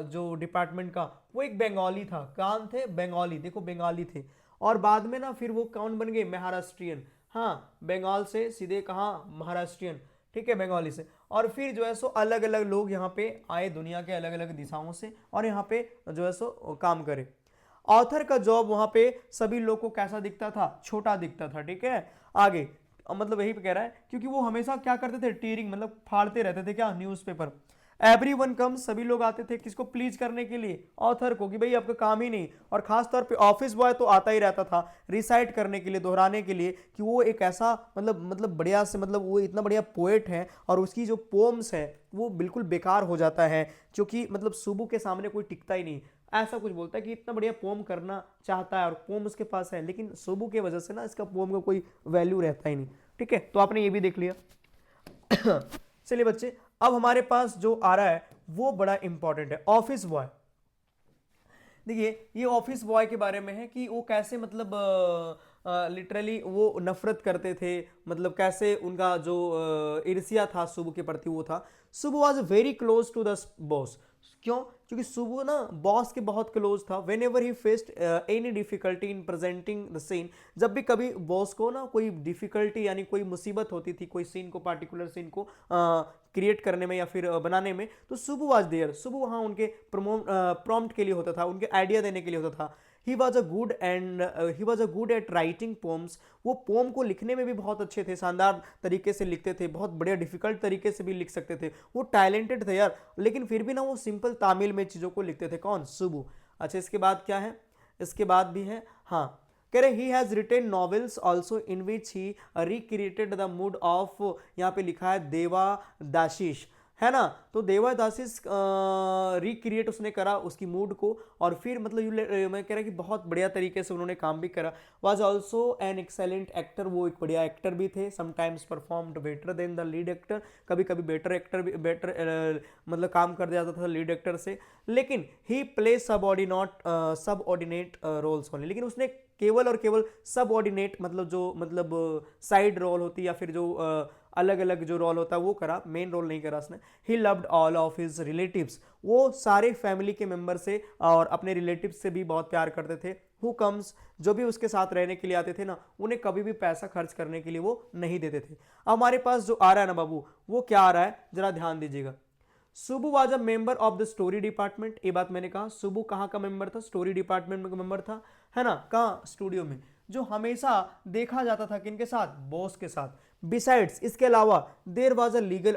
जो डिपार्टमेंट का, वो एक बंगाली था। कौन थे? बंगाली। देखो बंगाली थे। और बाद में ना फिर वो कौन बन गए? महाराष्ट्रियन। हाँ, बंगाल से सीधे कहाँ? महाराष्ट्रियन। ठीक है, बंगाली से। और फिर जो है सो अलग अलग लोग यहाँ पे आए दुनिया के अलग अलग दिशाओं से, और यहाँ पे जो है सो काम करे। ऑथर का जॉब वहाँ पे सभी लोग को कैसा दिखता था? छोटा दिखता था। ठीक है, आगे मतलब यही पे कह रहा है, क्योंकि वो हमेशा क्या करते थे? टीयरिंग, मतलब फाड़ते रहते थे। क्या? न्यूज़पेपर। एवरीवन कम्स, सभी लोग आते थे किसको प्लीज करने के लिए? ऑथर को, कि भाई आपका काम ही नहीं। और खास तौर पे ऑफिस बॉय तो आता ही रहता था रिसाइट करने के लिए, दोहराने के लिए कि वो एक ऐसा मतलब बढ़िया से, मतलब वो इतना बढ़िया पोएट है और उसकी जो पोम्स है वो बिल्कुल बेकार हो जाता है, क्योंकि मतलब सुबु के सामने कोई टिकता ही नहीं। ऐसा कुछ बोलता है कि इतना बढ़िया पोम करना चाहता है और पोम उसके पास है, लेकिन सुबु की वजह से ना इसका पोम का कोई वैल्यू रहता ही नहीं। ठीक है, तो आपने ये भी देख लिया। चलिए बच्चे, अब हमारे पास जो आ रहा है वो बड़ा इंपॉर्टेंट है, ऑफिस बॉय। देखिए ये ऑफिस बॉय के बारे में है कि वो कैसे मतलब लिटरली वो नफरत करते थे, मतलब कैसे उनका जो ईर्ष्या था सुबु के प्रति वो था। Subbu was very close to the boss. क्यों? क्योंकि सुबु ना बॉस के बहुत क्लोज था। Whenever he faced any difficulty in presenting the scene, जब भी कभी बॉस को ना कोई डिफिकल्टी यानी कोई मुसीबत होती थी कोई सीन को, पार्टिकुलर सीन को क्रिएट करने में या फिर बनाने में, तो सुबु वाज देयर। सुबु वहाँ उनके प्रॉम्प्ट के लिए होता था, उनके आइडिया देने के लिए होता था। He was a good at writing poems. वो पोम को लिखने में भी बहुत अच्छे थे, शानदार तरीके से लिखते थे, बहुत बढ़िया डिफिकल्ट तरीके से भी लिख सकते थे। वो टैलेंटेड थे यार, लेकिन फिर भी ना वो सिंपल तमिल में चीज़ों को लिखते थे। कौन? सुबु। अच्छा, इसके बाद क्या है? इसके बाद भी है, हाँ, कह रहे he has retain novels also in which he recreated the mood off, यहाँ पे लिखा है देवा दाशीष, है ना। तो देवा दाशीष रिक्रिएट उसने करा उसकी मूड को, और फिर मतलब मैं कह रहा कि बहुत बढ़िया तरीके से उन्होंने काम भी करा। Was also an excellent actor, वो एक बढ़िया एक्टर भी थे। Sometimes performed better than the lead actor, कभी कभी बेटर एक्टर भी मतलब काम कर जाता था लीड एक्टर से। लेकिन ही प्ले सबऑर्डिनेट रोल्स ओनली, लेकिन उसने केवल और केवल सबऑर्डिनेट मतलब साइड रोल होती या फिर जो अलग अलग जो रोल होता है वो करा, मेन रोल नहीं करा उसने। He loved all of his relatives, वो सारे फैमिली के मेंबर से और अपने रिलेटिव्स से भी बहुत प्यार करते थे। हु कम्स, जो भी उसके साथ रहने के लिए आते थे ना, उन्हें कभी भी पैसा खर्च करने के लिए वो नहीं देते थे। हमारे पास जो आ रहा है ना बाबू, वो क्या आ रहा है जरा ध्यान दीजिएगा। Subbu was a member of the story department. ये बात मैंने कहा, सुबु कहाँ का मेंबर था? स्टोरी डिपार्टमेंट में मेंबर था, है ना। कहाँ? स्टूडियो में, जो हमेशा देखा जाता था किनके साथ? बॉस के साथ। बिसाइड्स, इसके अलावा there was a legal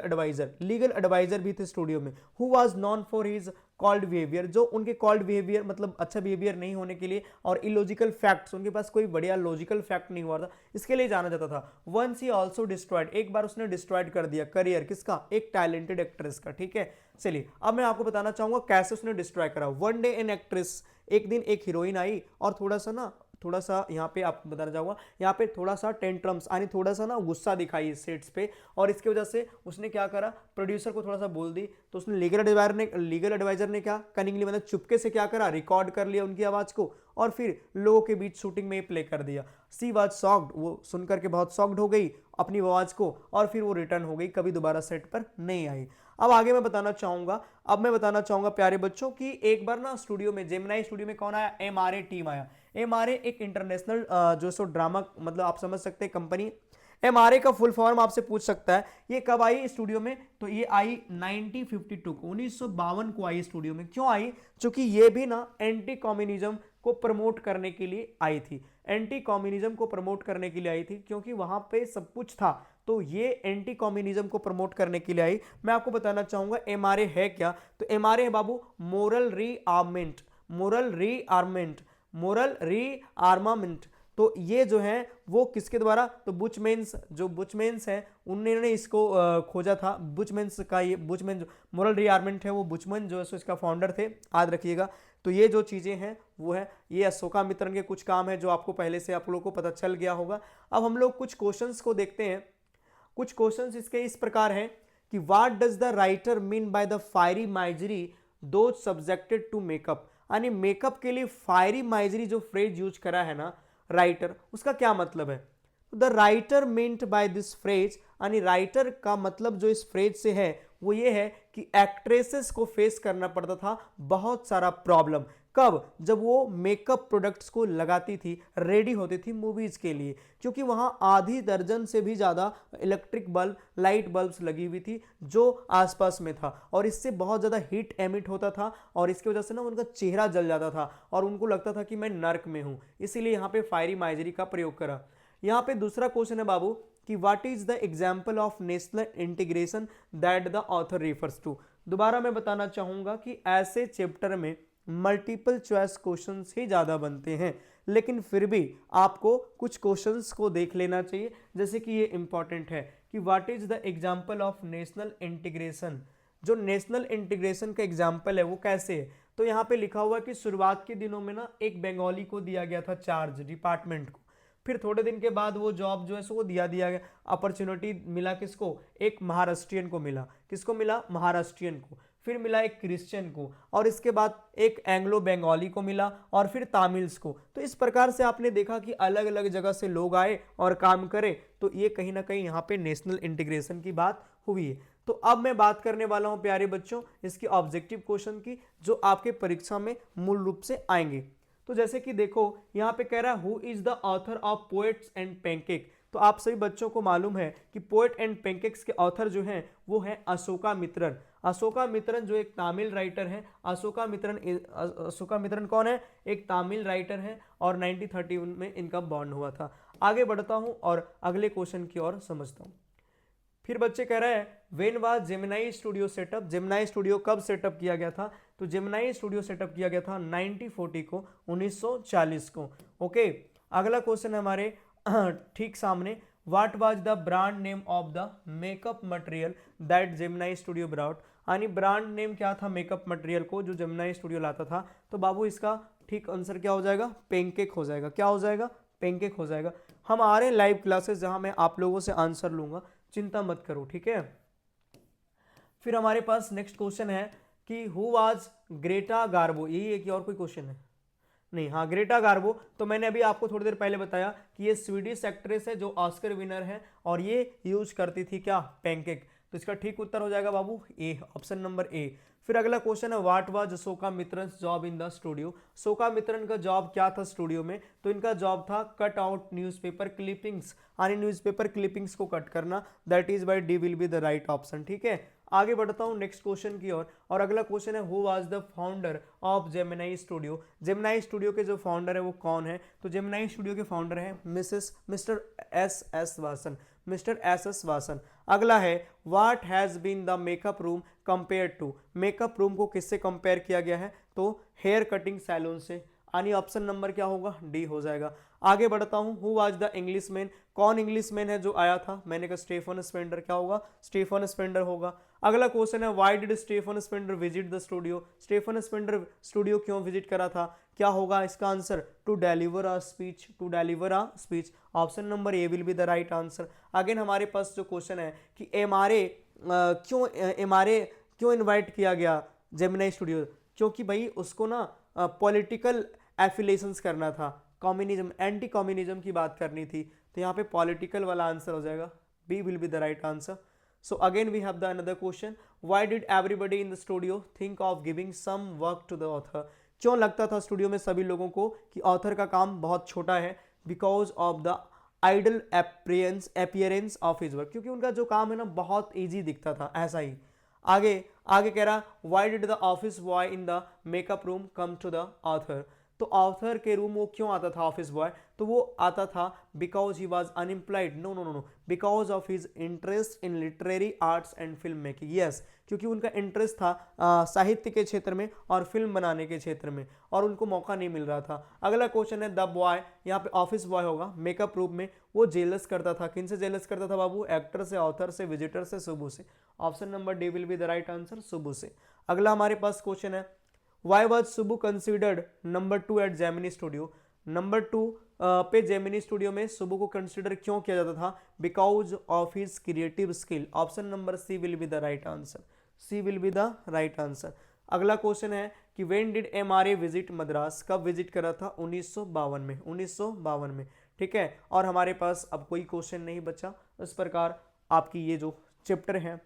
adviser भी थे स्टूडियो में, who was known for his cold behaviour, जो उनके कॉल्ड बिहेवियर मतलब अच्छा बिहेवियर नहीं होने के लिए और इलॉजिकल फैक्ट्स, उनके पास कोई बढ़िया लॉजिकल फैक्ट नहीं हुआ था, इसके लिए जाना जाता था। वंस ही ऑल्सो डिस्ट्रॉयड, एक बार उसने डिस्ट्रॉयड कर दिया करियर किसका? एक टैलेंटेड एक्ट्रेस का। ठीक है, चलिए अब मैं आपको बताना चाहूंगा कैसे उसने डिस्ट्रॉय करा। वन डे एन एक्ट्रेस, एक दिन एक हीरोइन आई और थोड़ा सा यहाँ पे आपको बताना चाहूंगा, यहाँ पे थोड़ा सा टेंट्रम्स यानी थोड़ा सा ना गुस्सा दिखाई सेट्स पे, और इसकी वजह से उसने क्या करा? प्रोड्यूसर को थोड़ा सा बोल दी। तो उसने लीगल एडवाइजर ने क्या कनिंगली मतलब चुपके से क्या करा? रिकॉर्ड कर लिया उनकी आवाज को और फिर लोगों के बीच शूटिंग में प्ले कर दिया। सी वाज सॉक्ड, वो सुनकर के बहुत सॉक्ड हो गई अपनी आवाज को, और फिर वो रिटर्न हो गई, कभी दोबारा सेट पर नहीं आई। अब आगे मैं बताना चाहूंगा प्यारे बच्चों कि एक बार ना स्टूडियो में, जेमिनी स्टूडियो में कौन आया? MRA टीम आया। MRA एक इंटरनेशनल जो सो ड्रामा मतलब आप समझ सकते हैं कंपनी। MRA का फुल फॉर्म आपसे पूछ सकता है। ये कब आई स्टूडियो में? तो ये आई 1952 को, 1952 को आई स्टूडियो में। क्यों आई? क्योंकि ये भी ना एंटी कम्युनिज्म को प्रमोट करने के लिए आई थी। एंटी कम्युनिज्म को प्रमोट करने के लिए आई थी, क्योंकि वहां पे सब कुछ था, तो ये एंटी कम्युनिज्म को प्रमोट करने के लिए आई। मैं आपको बताना चाहूंगा MRA है क्या। तो MRA है बाबू मोरल रीआर्मामेंट, तो ये जो है वो किसके द्वारा, तो बुचमेन्स, जो बुचमेन्स है उन्होंने इसको खोजा था। बुचमेन्स का ये बुचमेन जो मोरल रिआर्मेंट है वो बुचमैन जो है सो इसका फाउंडर थे, याद रखिएगा। तो ये जो चीजें हैं वो है, ये अशोकामित्रन के कुछ काम है जो आपको पहले से आप लोगों को पता चल गया होगा। अब हम लोग कुछ क्वेश्चंस को देखते हैं। कुछ क्वेश्चंस इसके इस प्रकार हैं कि what does the writer mean by the fiery misery those subjected to makeup, यानी मेकअप के लिए फायरी माइजरी जो फ्रेज यूज करा है ना राइटर, उसका क्या मतलब है। The writer meant by this phrase, यानी राइटर का मतलब जो इस फ्रेज से है वो ये है कि एक्ट्रेसेस को फेस करना पड़ता था बहुत सारा प्रॉब्लम। कब, जब वो मेकअप प्रोडक्ट्स को लगाती थी, रेडी होती थी मूवीज के लिए, क्योंकि वहां आधी दर्जन से भी ज्यादा इलेक्ट्रिक बल्ब, लाइट बल्ब्स लगी हुई थी जो आसपास में था, और इससे बहुत ज्यादा हीट एमिट होता था, और इसकी वजह से ना उनका चेहरा जल जाता था और उनको लगता था कि मैं नर्क में हूं। इसीलिए यहाँ पे फायरी माइजरी का प्रयोग करा। यहाँ पे दूसरा क्वेश्चन है बाबू कि what is the example of national integration that the author refers to. दोबारा मैं बताना चाहूंगा कि ऐसे चैप्टर में मल्टीपल चॉइस क्वेश्चंस ही ज्यादा बनते हैं, लेकिन फिर भी आपको कुछ क्वेश्चंस को देख लेना चाहिए, जैसे कि ये इंपॉर्टेंट है कि what is the example of national integration. जो नेशनल इंटीग्रेशन का एग्जाम्पल है वो कैसे है, तो यहाँ पे लिखा हुआ है कि शुरुआत के दिनों में ना एक बंगाली को दिया गया था चार्ज डिपार्टमेंट को, फिर थोड़े दिन के बाद वो जॉब जो है सो वो दिया गया, अपॉर्चुनिटी मिला किसको, एक महाराष्ट्रियन को मिला। किसको मिला, महाराष्ट्रियन को। फिर मिला एक क्रिश्चियन को, और इसके बाद एक एंग्लो बंगाली को मिला, और फिर तामिल्स को। तो इस प्रकार से आपने देखा कि अलग अलग जगह से लोग आए और काम करे, तो ये कहीं ना कहीं यहाँ पे नेशनल इंटीग्रेशन की बात हुई है। तो अब मैं बात करने वाला हूं प्यारे बच्चों इसकी ऑब्जेक्टिव क्वेश्चन की, जो आपके परीक्षा में मूल रूप से आएंगे। तो जैसे कि देखो यहाँ पे कह रहा है who is the author of poets and pancake. तो आप सभी बच्चों को मालूम है कि पोएट एंड पैनकेक्स के ऑथर जो हैं वो है अशोकामित्रन। अशोकामित्रन जो एक तमिल राइटर है, अशोकामित्रन कौन है, एक तमिल राइटर है, और 1931 में इनका बॉर्न हुआ था। आगे बढ़ता हूं और अगले क्वेश्चन की ओर समझता हूं। फिर बच्चे कह रहे हैं when was Gemini studio setup. Gemini studio कब सेटअप किया गया था, तो जेमिनाई स्टूडियो सेटअप किया गया था 1940 को, 1940 को। ओके, अगला क्वेश्चन है हमारे ठीक सामने, what was the brand name of the makeup material that Gemini studio brought. यानी ब्रांड नेम क्या था मेकअप मटेरियल को जो जेमिनाई स्टूडियो लाता था। तो बाबू इसका ठीक आंसर क्या हो जाएगा, पैनकेक हो जाएगा। क्या हो जाएगा, पैनकेक हो जाएगा। हम आ रहे हैं लाइव क्लासेस जहां मैं आप लोगों से आंसर लूंगा, चिंता मत करो, ठीक है। फिर हमारे पास नेक्स्ट क्वेश्चन है कि हु वाज ग्रेटा गार्बो। यही है कि और कोई क्वेश्चन है, नहीं, हाँ ग्रेटा गार्बो। तो मैंने अभी आपको थोड़ी देर पहले बताया कि ये स्वीडिश एक्ट्रेस है जो ऑस्कर विनर है, और ये यूज करती थी क्या, पैनकेक। तो इसका ठीक उत्तर हो जाएगा बाबू ए, ऑप्शन नंबर ए। फिर अगला क्वेश्चन है what was Ashokamitran job in the studio. Ashokamitran का जॉब क्या था स्टूडियो में, तो इनका जॉब था कट आउट न्यूज़पेपर क्लिपिंग्स, यानी न्यूज़पेपर क्लिपिंग्स को कट करना। That is by D will be the right option, ठीक है। आगे बढ़ता हूं नेक्स्ट क्वेश्चन की ओर, और अगला क्वेश्चन है who was the founder of Gemini studio. Gemini studio के जो फाउंडर है वो कौन है, तो जेमिनाई स्टूडियो के फाउंडर है mister S S Vasan, mister S S Vasan. अगला है what has been the makeup room compare to. Makeup room को किससे कंपेयर किया गया है, तो हेयर कटिंग सैलून से, यानी ऑप्शन नंबर क्या होगा, डी हो जाएगा। आगे बढ़ता हूं, हु वाज द इंग्लिशमैन। कौन इंग्लिशमैन है जो आया था, मैंने कहा स्टेफन स्पेंडर। क्या होगा, स्टेफन स्पेंडर होगा। अगला क्वेश्चन है why did Stephen Spender visit the studio. Stephen Spender studio क्यों विजिट करा था, क्या होगा इसका answer, to deliver a speech, to deliver a speech. Option number A will be the right answer. Again हमारे पास जो क्वेश्चन है कि एमआरए क्यों इनवाइट किया गया जेमिनाई स्टूडियो, क्योंकि भाई उसको ना पॉलिटिकल एफिलेशंस करना था, कम्युनिज्म, एंटी कम्युनिज्म की बात करनी थी। तो यहाँ पे पॉलिटिकल वाला आंसर हो जाएगा, B will be the right answer. So again we have the another question, why did everybody in the studio think of giving some work to the author. क्यों लगता था स्टूडियो में सभी लोगों को कि ऑथर का काम बहुत छोटा है, because of the idle appearance of his work, क्योंकि उनका जो काम है ना बहुत ईजी दिखता था, ऐसा ही। आगे आगे कह रहा why did the office boy in the makeup room come to the author. तो ऑथर के रूम वो क्यों आता था ऑफिस बॉय, तो तो वो आता था because he was unemployed, no no no no, because of his interest in literary arts and film making, yes, क्योंकि उनका इंटरेस्ट था साहित्य के क्षेत्र में और फिल्म बनाने के क्षेत्र में, और उनको मौका नहीं मिल रहा था। अगला क्वेश्चन है द बॉय, यहाँ पे ऑफिस बॉय होगा, मेकअप रूम में वो जेलस करता था, किन से जेलस करता था बाबू, एक्टर से, ऑथर से, विजिटर से, सुबु से। Option number D will be the right answer, Subbu से। अगला हमारे पास क्वेश्चन है why was Subbu considered number 2 at Gemini studio, number 2 पे जेमिनी स्टूडियो में सुबु को कंसिडर क्यों किया जाता था, because of his creative skill. Option number C will be the right answer, C will be the right answer. अगला क्वेश्चन है कि when did MRA visit Madras, कब विजिट करा था, 1952 में, 1952 में, ठीक है। और हमारे पास अब कोई क्वेश्चन नहीं बचा। इस प्रकार आपकी ये जो चैप्टर है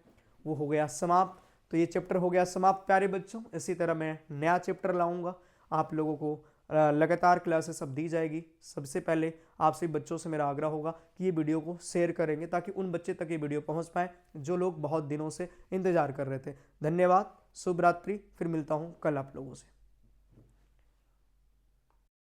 वो हो गया समाप्त। तो ये चैप्टर हो गया समाप्त प्यारे बच्चों। इसी तरह मैं नया चैप्टर लाऊंगा, आप लोगों को लगातार क्लासेस अब दी जाएगी। सबसे पहले आपसे बच्चों से मेरा आग्रह होगा कि ये वीडियो को शेयर करेंगे ताकि उन बच्चे तक ये वीडियो पहुंच पाए जो लोग बहुत दिनों से इंतजार कर रहे थे। धन्यवाद, शुभ रात्रि, फिर मिलता हूं कल आप लोगों से।